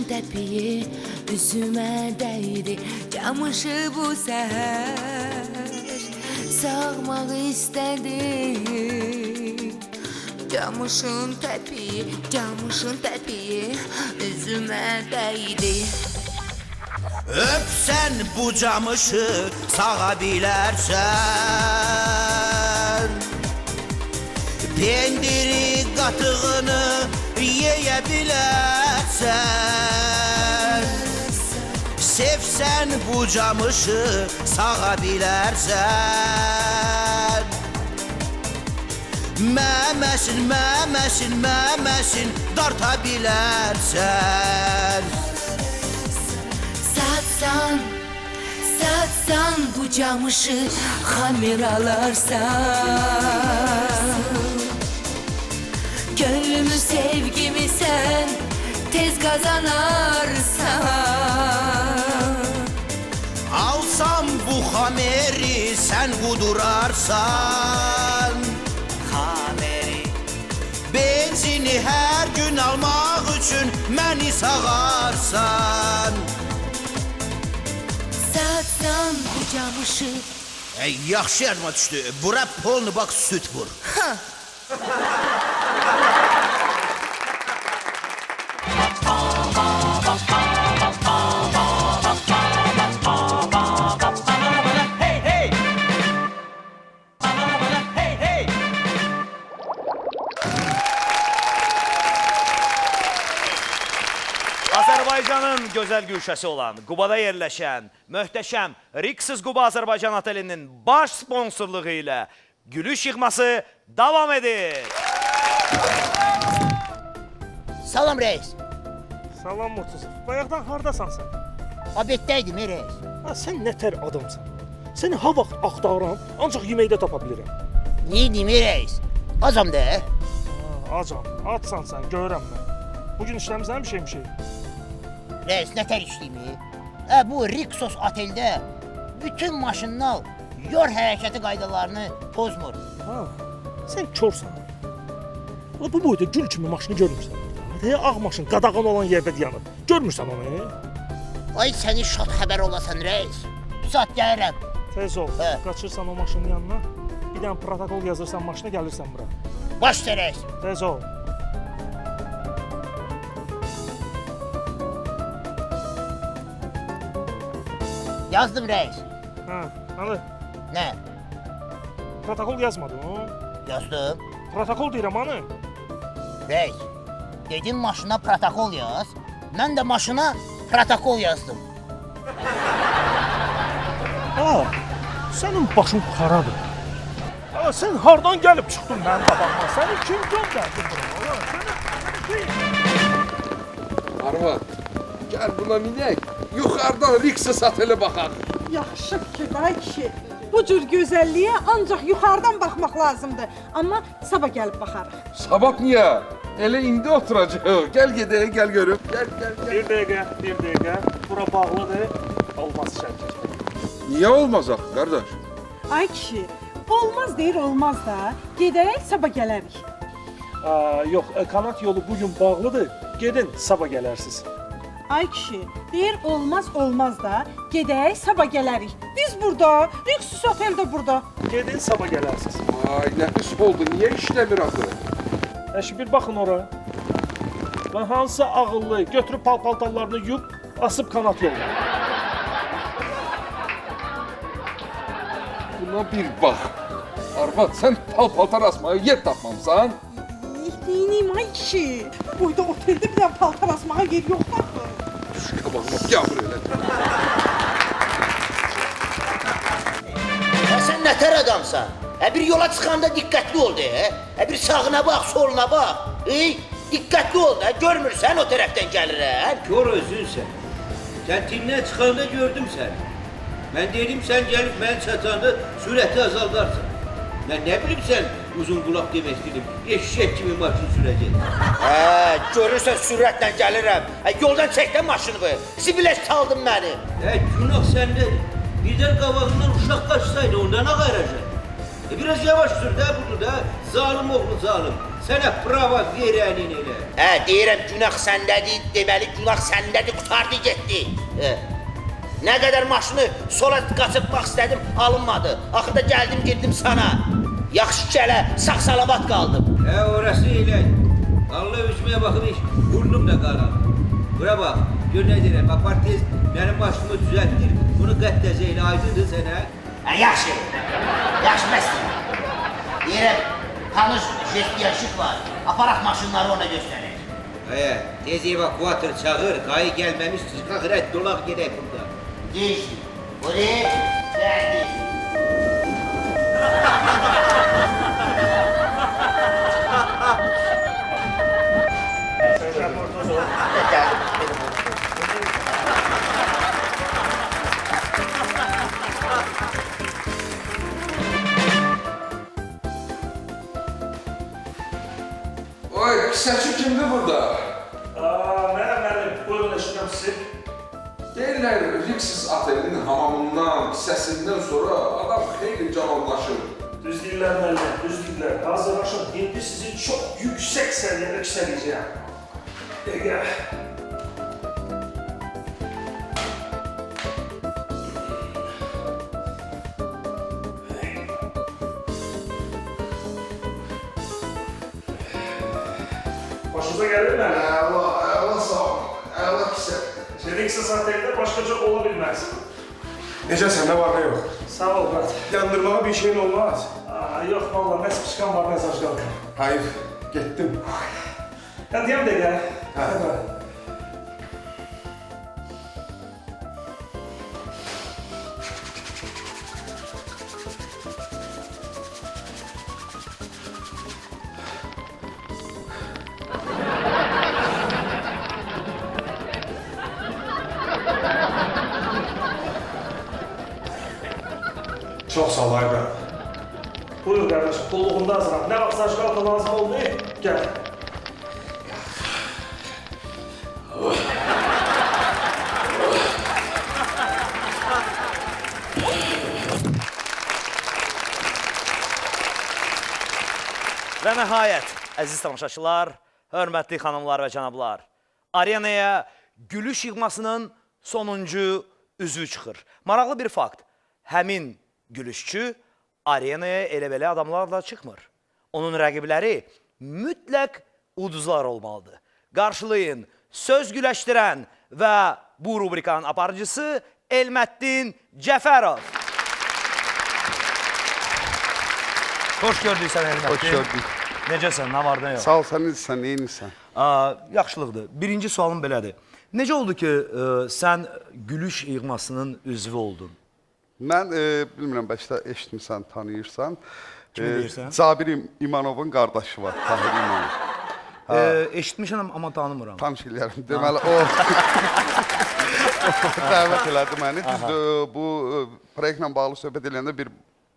təpiyi üzüme değdi. Camışı bu seher sağmak istedim. Camışın təpiyi üzüme değdi. Öpsen bu camışı sağa bilərsən, pendiri qatığını yeyə bilərsən. Sevsən bu camışı sağa bilərsən. Məməsin darta bilərsən. Satsan bu camışı xamir alarsan. Gönlümü sevgimi sen tez kazanarsan. Alsam bu xameri sen qudurarsan. Benzini her gün almaq üçün məni sağarsan. Satsan bu camışı. Yaxşı yadıma düşdü. Bura polnu bak süt vur. Azərbaycanın gözəl gülşəsi olan, Qubada yerləşən, möhtəşəm Rixsiz Quba Azərbaycan otelinin baş sponsorluğu ilə gülüş yığması davam edir. Salam reis. Salam Murtuzov. Bayaqdan hardasan sən? Obyektdəydim reis. Sən nətər adamsan? Səni ha vaxt axtarıram, ancaq yeməkdə tapa bilirəm. Niye diyeyim reis? Azam de. Acam, atsan sən, görürəm mən. Bugün işləmisən bir şey? Reis ne ter işlemi? Bu Rixos otelde bütün maşınlar yol hərəkəti qaydalarını pozmur. Ha, sən korsan. Bu boyda gül kimi maşını görmürsən. Deyə ağ maşın qadağan olan yerdə dayanır. Görmürsən onu? Ay səni şad xəbər olasan reis. Bu saat gəlirəm. Tez ol, Hə. qaçırsan o maşının yanına. Bir dənə protokol yazırsan maşına gəlirsən bura. Baş üstə reis. Tez ol. Yazdım reis. Hə, hani Ne? protokol yazmadın o? Yazdım. Protokol deyirəm hani. Reis. Dedin maşına protokol yaz. Ben de maşına protokol yazdım. Ha, sənin başın xaradır. Ha, sən hardan gəlib çıxdın mənim qabağıma? Səni kim göndərdi bura? Arvad, gəl buna minək. Yuxarıdan Rixos otelə baxaq. Yaxşı fikir, ay kişi. Bu cür gözəlliyə ancaq yuxarıdan baxmaq lazımdır. Amma sabah gəlib baxarıq. Sabah niyə? Elə indi oturacaq. Gəl gedək, gəl görüm. Gəl. Bir dəqiqə. Bura bağlıdır. Olmaz şəkil. Niyə olmaz axı, qardaş? Ay kişi, olmaz deyir, olmaz da. Gedək, sabah gələrik. Yox, kanat yolu bugün bağlıdır. Gedin, sabah gələrsiniz. Ay kişi, deyir olmaz da. Gedək, sabah gələrik. Biz burada, Rixos otel də burada. Gedin, sabah gələrsiniz. Ay, nəfis oldu. Niyə işləmir axı? Əşi bir baxın ora. Və hansı ağıllı götürüb paltarlarını yuyub asıb kanat yoluna. Buna bir bax. Arvad, sən paltar asmaya yer tapmamısan? Neyniyim ay kişi? Boyda oteldə bir dənə paltar asmağa yer yoxdur. Şu qabağıma yağmur elə. Ya sen ne ter adamsan? Bir yola çıkanda dikkatli ol de. Bir sağına bak, soluna bak. Dikkatli ol da. Görmürsen o taraftan gelirəm. Kör özünsən. Kəntindən çıxanda gördüm səni. Mən dedim sən gəlib mən çatanda sürəti azaldarsan. Mən nə bilim sən uzun qulaq demək istedim. Eşşək kimi maşın sürəcək. Görürsən sürətlə gəlirəm. Yoldan çəkdən maşınımı. Sibiləş çaldın məni. Günah səndədir. Birdən qabağından uşaq qaçsaydı ondan ağayıracaq. Biraz yavaş sür də bunu da. Zalim oğlu zalim. Sənə prava verənin elə. Deyirəm günah səndədir. Deməli günah səndədir. Qutardı getdi. Nə qədər maşını sola qaçırtmaq istədim, alınmadı. Axırda gəldim, girdim sana. Yaxşı ki, hələ sağ-salamat qaldım. Orası elə. Allah üzməyə baxıb iş, burnum da qalan. Bura bax, gör nə deyirəm, apar tez mənim başımı düzəltdir. Bunu qəttəzə elə aydındır sənə. Yaxşı, yaxşı bəsdir. Deyirəm, tanış jestiyarşıq var. Aparaq maşınları ona göstərir. Tez evakuatör çağır, qayı gəlməmiş çıxaq rədd olaq gedək burada. Değiştir. Buraya geldi. Oy, kisəçi kimdir burada? Müəllim, buyurun eşidirəm sizi. Deyirlər, Rixos otelinin hamamından, kisəsindən sonra adam xeyli canonlaşır. Düz deyirlər müəllim, düz deyirlər. Hazırlaşın, indi sizi çox yüksək səviyyədə kisələyəcəyəm. Dəqiqə. Başınıza gəlir mi? Əla sağ ol, əla kisə. Rixos oteldə başqaca ola bilməz. Necəsən, nə var, nə yox? Sağ ol, brat. Yandırmağa bir şeyin olmaz. Yox, valla, nə spişkan var, nə zaşqalka. Hayır, getdim. Deyəm dəqiqə. Buyur qardaşım, qulluğunda hazıram. Nə vaxt saç qalta lazım oldu? Gəl. Və nəhayət, əziz tamaşaçılar, hörmətli xanımlar və cənablar, arenaya gülüş yığmasının sonuncu üzvü çıxır. Maraqlı bir fakt, həmin gülüşçü arenaya elə-belə adamlarla çıxmır. Onun rəqibləri mütləq uduzlar olmalıdır. Qarşılayın, söz güləşdirən və bu rubrikanın aparıcısı Elməddin Cəfərov. Xoş gördük sən Elməddin. Hoş gördük. Necəsən, nə var, nə yox? Sağ ol, sen iyisin, neyinsən? Yaxşılıqdır. Birinci sualım belədir. Necə oldu ki, sən gülüş yığmasının üzvü oldun? Mən bilmirəm, bəlkə eşitmirsən, tanıyırsan. Kimi deyirsən? Cabir İmanovun qardaşı var, Tahir İmanov. Eşitmişəm, amma tanımıram. Tanış eləyərəm. Deməli, o dəvət elədi məni. Düzdür, bu proyektlə bağlı söhbət eləyəndə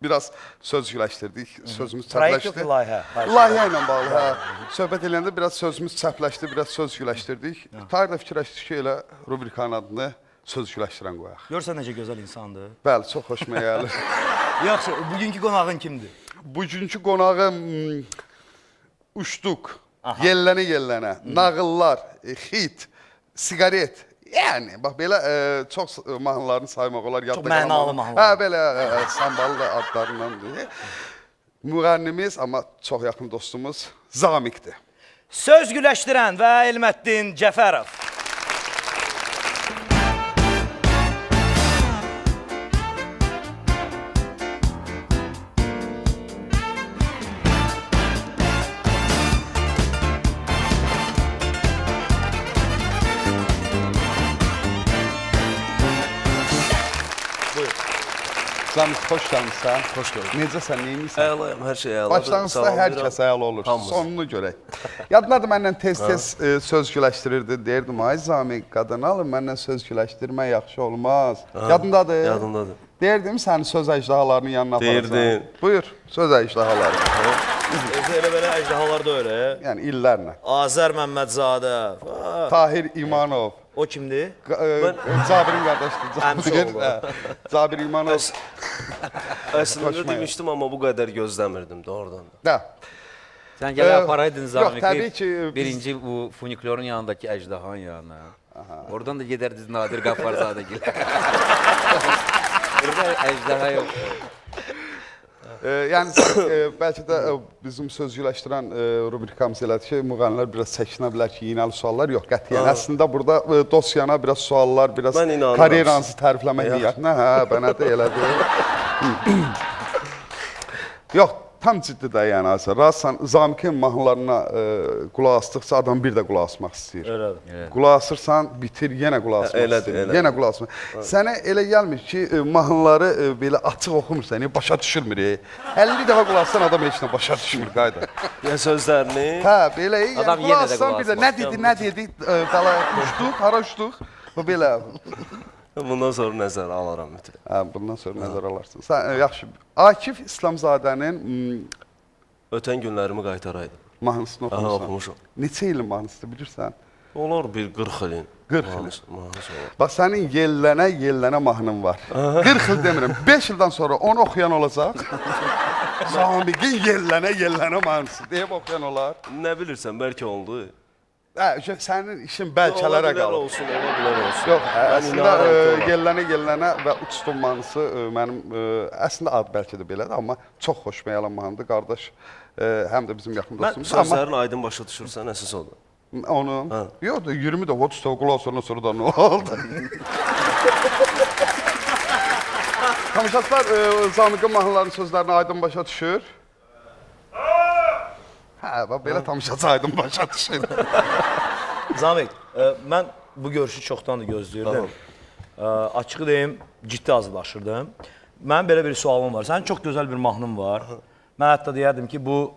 biraz söz güləşdirdik, sözümüz Proyekt çəpləşdi. yoxdur, layihə. Layihə ilə bağlı, hə. Söhbət eləyəndə biraz sözümüz çəpləşdi, biraz söz güləşdirdik. Tahir də fikirləşdi ki, elə rubrikanın adını söz güləşdirən qoyaq. Görsən necə gözəl insandır. Bəli, çox xoşuma gəlir. Yaxşı, bugünkü qonağın kimdir? Bugünkü qonağım uçduq, yellənə, nağıllar, xit, siqaret. Yəni, bax belə çox mahnılarını saymaq olar. Çox mənalı mahnılar. Hə, belə sambalı da adlarındandır. Müğənnimiz, amma çox yaxın dostumuz Zamiqdir. Söz güləşdirən və Elməddin Cəfərov. Zamiq, xoş gəlmişsən. Xoş gördük. Necəsən, neymişsən? Əlayım, hər şey əladır. Başlanğıcda hər kəs əla olur. Sonunu görək. Yadındadır, məndən tez-tez söz güləşdirirdi. Deyirdim, ay Zamiq, qadın alın, məndən söz güləşdirmək yaxşı olmaz. Yadındadır? Yadındadır. Deyirdim, səni söz əjdahalarının yanına aparacağım. Deyirdin. Buyur, söz əjdahaları. Elə-belə əjdahalar da öyle. Yəni illərlə. Azər Məmmədzadə. Tahir İmanov. O kimdir? Cabirin qardaşıdır. Həmçə oğlu. Cabir İmanov. Əslində demişdim, amma bu qədər gözləmirdim doğrudan. Da. Sən gələ aparaydın Yox, Zamiqi, təbii ki, birinci bu funiklorun yanındakı əjdahanın yanına. Oradan da gedərdiniz Nadir Qafarzadə gilə. Burada əjdaha yox. Yəni bəlkə də bizim söz güləşdirən rubrikamız elədir ki, müğənnilər biraz çəkinə bilər ki, iynəli suallar yox, qətiyyən. Əslində burada dosyana biraz suallar, biraz karyeranızı tərifləmək niyyətinə, hə, bənə də elədir. Yox, tam ciddi də yəni Azər. Razısan, Zamiqin mahnılarına qulaq asdıqca adam bir də qulaq asmaq istəyir. Elədir. Qulaq asırsan, bitir, yenə qulaq asmaq istəyir. Yenə qulaq asmaq. Sənə elə gəlmir ki, mahnıları belə açıq oxumursan, başa düşürmür. 50 dəfə qulaq assan adam heç nə başa düşmür, qayda. Ya sözlərini? Hə, belə, Adam yəni yenə qulaq də assan qulaq bir də nə dedi, qala uçduq, hara uçduq, belə. Bundan sonra nəzərə alaram mütləq. Hə, bundan sonra nəzərə alarsan. Sən yaxşı. Akif İslamzadənin Ötən günlərimi qaytaraydım. mahnısını oxumusan. Oxumuşam. Neçə ilin mahnısıdır bilirsən? Olar bir 40 ilin. 40 ilin. Mahnısı olur. Bax sənin yellənə mahnın var. 40 il demirəm, 5 ildən sonra onu oxuyan olacaq. Zamiqin yellənə mahnısı deyib oxuyan olar. Nə bilirsən, bəlkə oldu. Hə, sənin işin bəlkələrə qalır. Olsun, ola bilər olsun. Yox, əslində yellənə və uçdum mahnısı mənim əslində ad bəlkə də belədir, amma çox xoşuma gələn mahnıdır qardaş. Həm də bizim yaxın Mən dostumuz. sözlərin aydın başa düşürsən, əsas odur. Onu? Yox da 20 də hot stov qulaq sonra da nə oldu? Tamaşaçılar Zamiqin mahnılarının sözlərini aydın başa düşür. Hə, bax belə tamaşaçı aydın başa düşür. Zamiq, mən bu görüşü çoxdandır gözləyirdim. Açığı deyim, ciddi hazırlaşırdım. Mənim belə bir sualım var. Sənin çox gözəl bir mahnın var. Mən hətta deyərdim ki, bu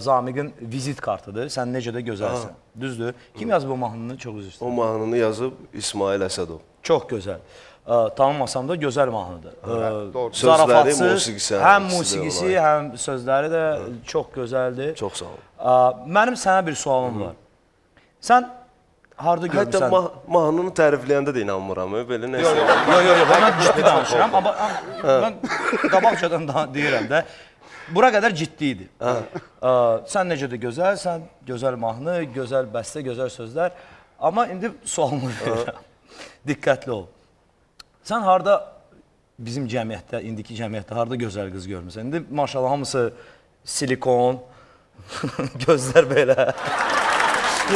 Zamiqin vizit kartıdır. Sən necə də gözəlsən. Düzdür? Kim yazıb o mahnını? Çox üzr istəyirəm. O mahnını yazıb İsmail Əsədov. Çox gözəl. Tanımasam da gözəl mahnıdır. doğru. Zarafatsız, Sözləri, musiqisi, həm ikisi də musiqisi, olay. həm sözləri də çox gözəldir. Çox sağ ol. Mənim sənə bir sualım var. Sən harda Hətta görmüsən? mahnını tərifləyəndə də inanmıram. Belə nəsə. Yox, mən ciddi danışıram, amma mən qabaqcadan da deyirəm də, bura qədər ciddi idi. Sən necə də gözəlsən, gözəl mahnı, gözəl bəstə, gözəl sözlər, amma indi sualımı verirəm. Diqqətli ol. Sən harda bizim cəmiyyətdə, indiki cəmiyyətdə harda gözəl qız görmüsən? İndi maşallah hamısı silikon, gözlər belə.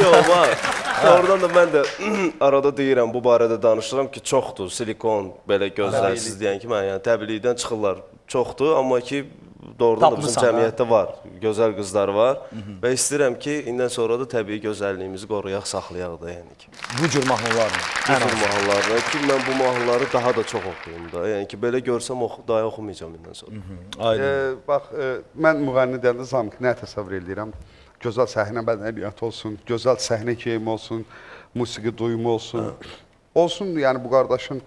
Yox, var. Oradan da mən də arada deyirəm, bu barədə danışıram ki, çoxdur silikon, belə gözlərsiz deyən ki, mən yəni təbliğdən çıxırlar. Çoxdur, amma ki, doğrudan da bizim cəmiyyətdə var, gözəl qızlar var və istəyirəm ki, indən sonra da təbii gözəlliyimizi qoruyaq, saxlayaq da yəni ki. Bu cür mahnılarla. Bu cür mahnılarla ki, mən bu mahnıları daha da çox oxuyum da. Yəni ki, belə görsəm daha oxumayacağım indən sonra. Bax, mən müğənni deyəndə Zamiq nə təsəvvür edirəm? Gözəl səhnə bədəniyyəti olsun, gözəl səhnə keyimi olsun, musiqi duyumu olsun. Olsun, yəni bu qardaşın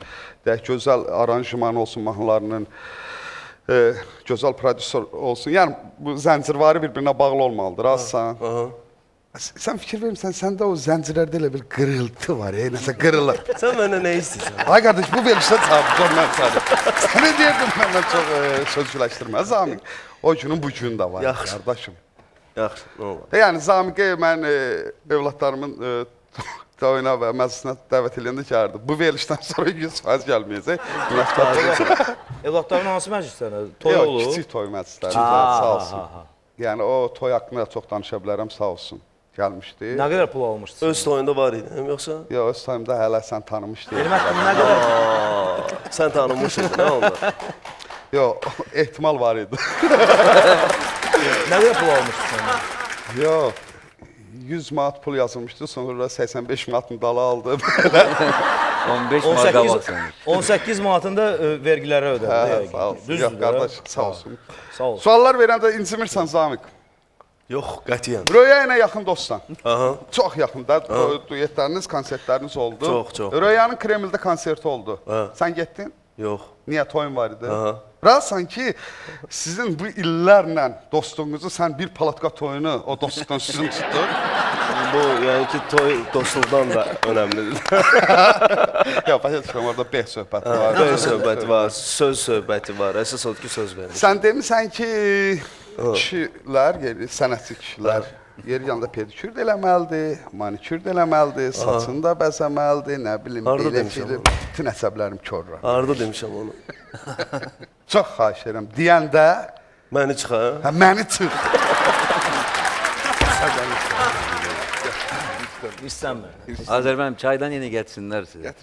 gözəl aranjmanı olsun mahnılarının, gözəl prodüser olsun. Yəni bu zəncirvari bir-birinə bağlı olmalıdır, azsan. Sən fikir vermirsən, səndə o zəncirlərdə elə bir qırıltı var, nəsə qırılır. Sən məndən nə istəyirsən? Ay qardaş, bu verilişdə çabuk mən sadəcə. Sənə deyirdim, məndən çox sözcüləşdirmə, Zamiq. O günün bu günü də var, qardaşım. Yaxşı, nə olar? Yəni, Zamiqə mən övladlarımın toyuna və məclisinə dəvət edəndə ki, bu verilişdən sonra 100% gəlməyəcək. Evlatların hansı məclislərdə? Toy Yox, olur? kiçik toy məclislərində, sağ olsun. Yəni, o toy haqqında çox danışa bilərəm, sağ olsun. Gəlmişdi. Nə qədər pul almışdın? Öz toyunda var idi, yoxsa? Yox, öz toyumda hələ sən tanımışdın. Benim haqqım nə qədər? Sən tanımışdın, nə oldu? Yox, ehtimal var idi. Nə qədər pul almışdın sən? Yox, 100 manat pul yazılmışdı, sonra 85 manatını dala aldım. 15 manat qabaqsınız. 18 manatında vergilərə ödədi. Sağ olsun. Yox, qardaş, sağ olsun. Sağ olsun. Suallar verəndə incimirsən, Zamiq. Yox, qətiyyən. Röya ilə yaxın dostsan. Aha. Çox yaxında duetləriniz, konsertləriniz oldu. Çox. Röyanın Kremldə konserti oldu. Sən getdin? Yox. Niyə toyun var idi? Aha. Razsan ki, sizin bu illərlə dostluğunuzu sən bir palatka toyunu o dostluqdan sizin tutdur. Bu, yəni ki, toy dostluqdan da önəmlidir. Yox, başa çıxıram, orada beh söhbəti var. Beh söhbəti var, söz söhbəti var. Əsas odur ki, söz verir. Sən demisən ki, kişilər, sənətçi kişilər yeri yanında pedikür də eləməlidir, manikür də eləməlidir, saçını da bəzəməlidir, nə bilim, belə film. Bütün əsəblərim körrə. Harada demişəm onu? Çox xahiş edirəm. Deyəndə... Məni çıxar? Hə, məni çıx. İstənmir. Azər mənim çaydan yenə gətirsinlər sizə.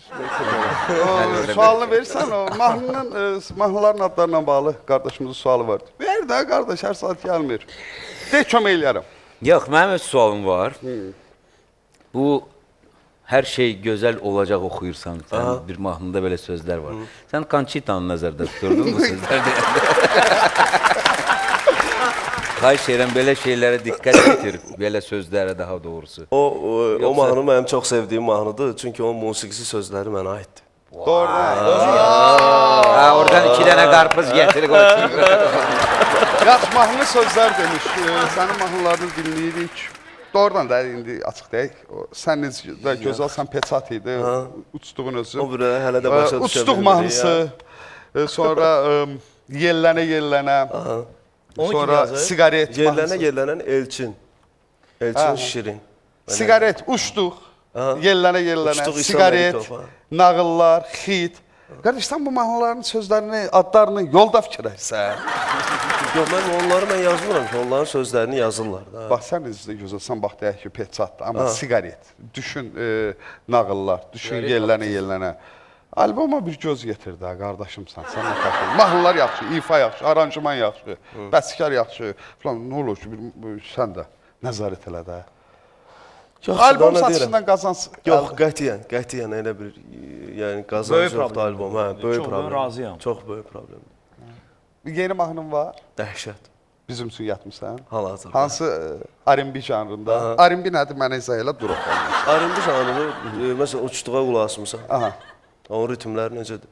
Sualını verirsən, o mahnıların adlarla bağlı qardaşımızın sualı vardı. Ver də, qardaş, hər saat gəlmir. De, kömək eləyərəm. Yox, mənim öz sualım var. Bu hər şey gözəl olacaq oxuyursan, sən bir mahnıda belə sözlər var. Sən Conchitanı nəzərdə tuturdun bu sözlər deyəndə. Xahiş edirəm, belə şeylərə diqqət yetir, belə sözlərə daha doğrusu. O mahnı mənim çox sevdiyim mahnıdır, çünki onun musiqisi sözləri mənə aiddir. Doğrudan. Oradan 2 dənə qarpız gətirib qoysun. Yaxşı, mahnı sözlər demiş, sənin mahnılarını dinləyirik. Doğrudan da indi açıq deyək, sən necə də gözəlsən peçat idi, uçduğun özü. O birə hələ də başa düşə bilmirik. Uçduq mahnısı, sonra yellənə, sonra sigaret mahnısı. Yellənən Elçin, Elçin Şirin. Sigaret, uçduq, yellənə, sigaret, nağıllar, xit. Qardaş, sən bu mahnıların sözlərini, adlarını yolda fikirləşsən. Yox, mən yazmıram ki, onların sözlərini yazırlar da. Bax, sən necə gözəlsən, bax, deyək ki, peçatdır, amma sigaret, düşün nağıllar, düşün yellənə. Alboma bir göz getir də, qardaşımsan, sən nə taşır. Mahnılar yaxşı, ifa yaxşı, aranjman yaxşı, bəstəkar yaxşı, falan, nə olur ki, sən də nəzarət elə də. Albom satışından qazansın. Yox, qətiyyən elə bir qazanc yoxdur albom. Böyük problem. Razıyam. Çox böyük problemdir. Yeni mahnın var. Dəhşət. Bizim üçün yatmışsan. Hal-hazırda. Hansı R&B janrında? R&B nədir, mənə izah elə, duraq. R&B janrını, məsələn, uçduğuna qulaq asmısan. Onun ritmləri necədir?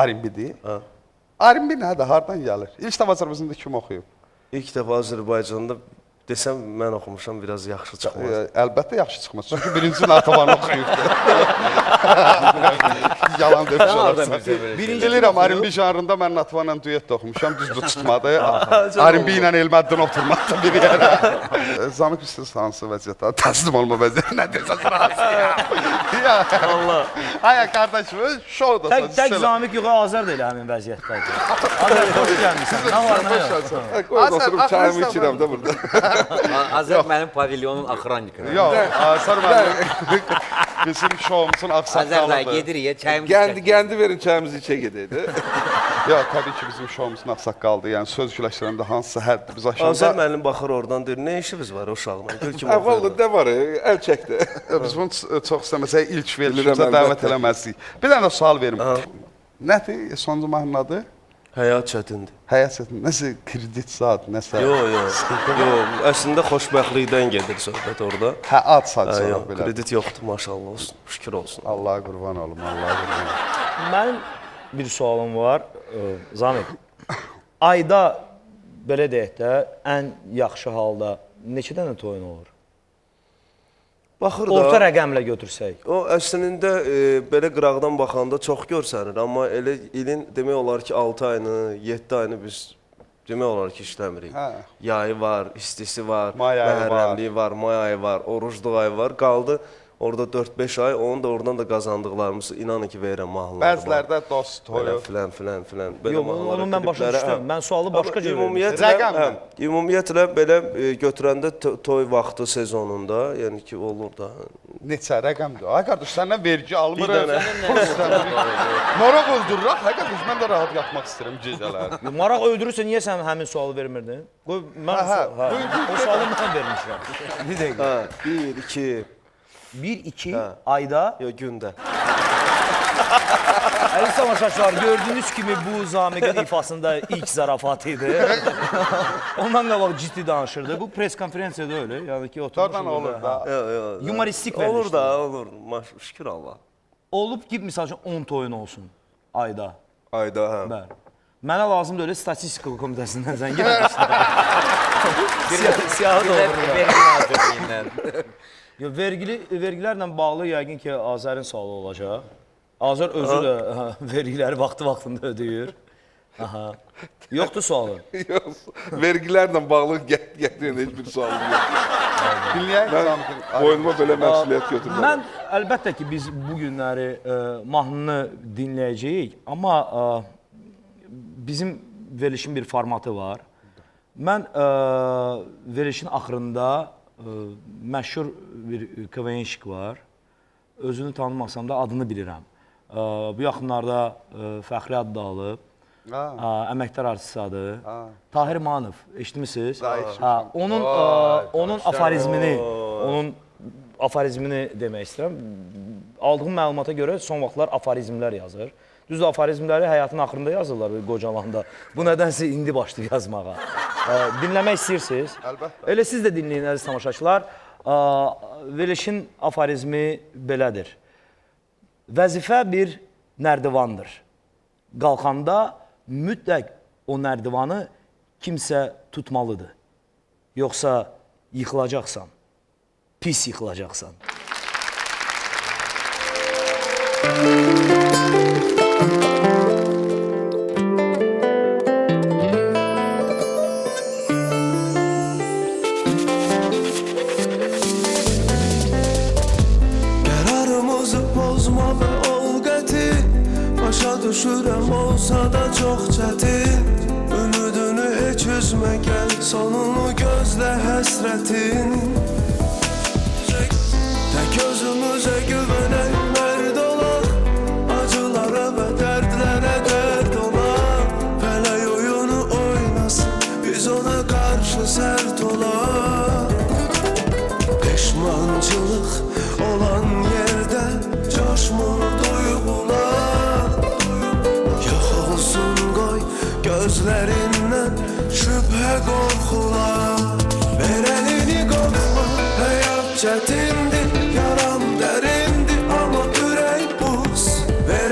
R&B-dir. Ha. R&B nədir? Hardan gəlir? İlk dəfə Azərbaycanda kim oxuyub? İlk dəfə Azərbaycanda desəm mən oxumuşam, biraz yaxşı çıxmaz. Əlbəttə yaxşı çıxmaz. Çünki birinci Natavan oxuyubdu. Yalan demiş olarsan. Bilirəm, R&B janrında mən Natvanla duet də oxumuşam, düzdür çıxmadı. R&B ilə Elməddin oturmadı bir yerə. Zamik üstəz hansı vəziyyətdə? Təslim olma vəziyyəti nə desəz razı ya. Allah. Aya qardaşım, şovdasan. Tək Zamik yox, Azər də elə həmin vəziyyətdədir. Azər, xoş gəlmişsən. Nə var, nə yox? Qoy oturub çayımı içirəm də burada. Azər mənim pavilyonun axrannikıdır. Yox, Azər mənim bizim şovumuzun Azər ağsaqqalıdır. da gedirik ya, çayımızı içək. Qəndi verin çayımızı içə gedək də. Yox, təbii ki, bizim şovumuzun ağsaqqalıdır. Yəni söz güləşdirəndə hansısa həddir biz aşağıda. Azər müəllim baxır oradan deyir, nə işimiz var o uşaqla? Gül kimi Əvvəldə nə var? Əl çəkdi. Biz bunu çox istəməsək ilk verilişimizə dəvət eləməzdik. Bir dənə də sual verim. Nədir sonuncu mahnının adı? Həyat çətindir. Həyat çətin. Nəsə kredit zad, nəsə. Yox. Əslində xoşbəxtlikdən gedir söhbət orada. Hə, ad sadəcə olaraq belə. Kredit yoxdur, maşallah olsun. Şükür olsun. Allaha qurban olum, Allaha qurban olum. Mənim bir sualım var, Zamik. Ayda, belə deyək də, ən yaxşı halda neçə dənə toyun olur? Baxır da. Orta rəqəmlə götürsək. O əslində belə qıraqdan baxanda çox görsənir, amma elə ilin demək olar ki 6 ayını, 7 ayını biz demək olar ki işləmirik. Yayı var, istisi var, məhərrəmliyi var, may ayı var, orucluq ayı var. Qaldı orada 4-5 ay, onu da oradan da qazandıqlarımızı inanın ki verirəm mahnılar. Bəzilərdə dost toyu. Filan. Yox, onu mən başa düşdüm. Mən sualı başqa cür vermişəm. Ümumiyyətlə belə götürəndə toy vaxtı sezonunda, yəni ki olur da. Neçə rəqəmdir? Ay qardaş, səndən vergi almırıq. Maraq öldürürük. Ay qardaş, mən də rahat yatmaq istəyirəm gecələr. Maraq öldürürsə, niyə sən həmin sualı vermirdin? Qoy, mən o sualı mən vermişəm. Bir dəqiqə. 1-2 ayda? Yox, gündə. Əziz tamaşaçılar, gördüyünüz kimi bu Zamiqin ifasında ilk zarafat idi. Ondan qabaq ciddi danışırdı. Bu pres konferansiyada öyle. Yəni ki, oturmuş olur da. Yumoristik vermişdi. Olur da, olur. Şükür Allah. Olub ki, misal üçün 10 toyun olsun ayda. Ayda, hə. Bəli. Mənə lazımdır öyle statistika komitəsindən zəng gəlmişdi. Siyahı doldururlar. Vergilərlə bağlı yəqin ki, Azərin sualı olacaq. Azər özü də vergiləri vaxtında ödəyir. Yoxdur sualı? Yox, vergilərlə bağlı gətirin heç bir sualım yox. Mən boynuma belə məsuliyyət götürmürəm. Mən əlbəttə ki, biz bu günləri mahnını dinləyəcəyik, amma bizim verilişin bir formatı var. Mən verilişin axırında məşhur bir KVN-şik var. Özünü tanımasam da adını bilirəm. Bu yaxınlarda fəxri adı da alıb. Əməkdar artist adı. Tahir Manov, eşitmisiniz? Onun aforizmini demək istəyirəm. Aldığım məlumata görə son vaxtlar aforizmlər yazır. Düzdür, aforizmləri həyatın axırında yazırlar qocalanda. Bu nədənsə indi başlayıb yazmağa. Dinləmək istəyirsiniz? Əlbəttə. Elə siz də dinləyin, əziz tamaşaçılar. Verilişin aforizmi belədir. Vəzifə bir nərdivandır. Qalxanda mütləq o nərdivanı kimsə tutmalıdır. Yoxsa yıxılacaqsan, pis yıxılacaqsan. Düşürəm olsa da çox çətin Ümidini heç üzmə gəl Sonunu gözlə həsrətin Tək özümüzə güvənək mərd olaq Acılara və dərdlərə dərd olaq Fələk oyunu oynasın Biz ona qarşı sərt olaq Peşmançılıq olan yerdə Coşmur duyğular Gözlərindən şübhə qorxular Ver əlini qorxma, həyat çətindir Yaram dərindir, amma ürək buz Ver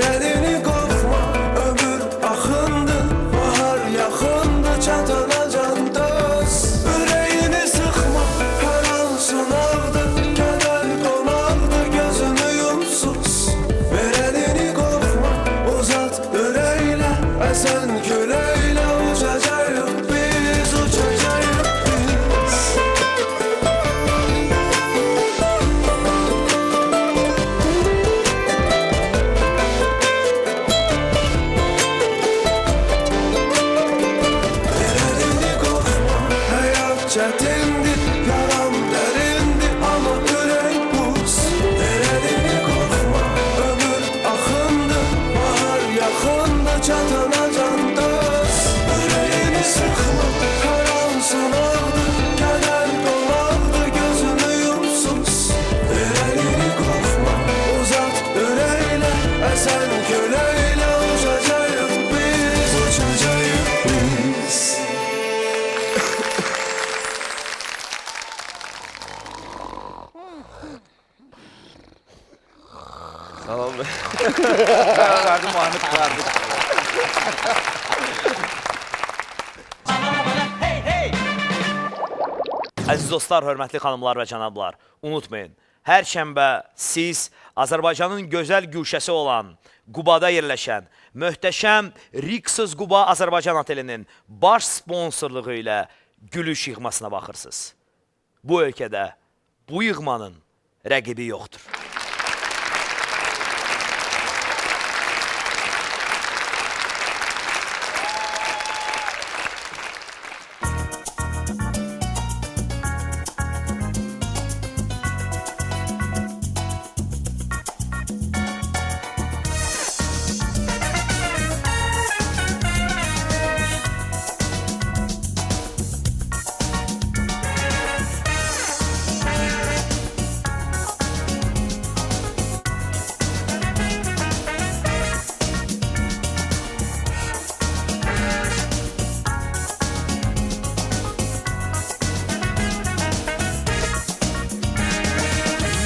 çətindir. Yaram dərindir, amma ürək buz. Verədini qorxma, ömür axındır. Bahar yaxındır, çatana can dost. Ürəyini sıxma, hər an sınaqdır. Kədər dolaqdır, gözünü yumsuz. Verədini qorxma, uzat ürəklə. Əsən küləklə uçacağıq biz, uçacağıq biz. Salam. Verdim Mahmut verdik. Əziz dostlar, hörmətli xanımlar və cənablar, unutmayın, hər şənbə siz Azərbaycanın gözəl güşəsi olan Qubada yerləşən möhtəşəm Rixos Quba Azərbaycan Otelinin baş sponsorluğu ilə gülüş yığmasına baxırsınız. Bu ölkədə bu yığmanın rəqibi yoxdur.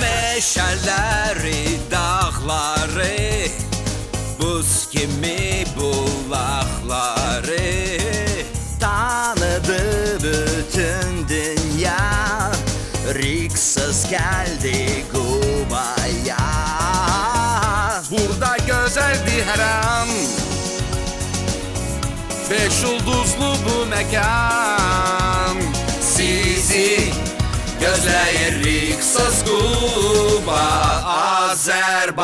Meşələri, dağları, buz kimi bulaqları tanıdı bütün dünya. Rixos gəldi Qubaya. Burada gözəldir hər an, 5 ulduzlu bu məkan. Sizi gözləyir Rixos Quba Azərbaycan.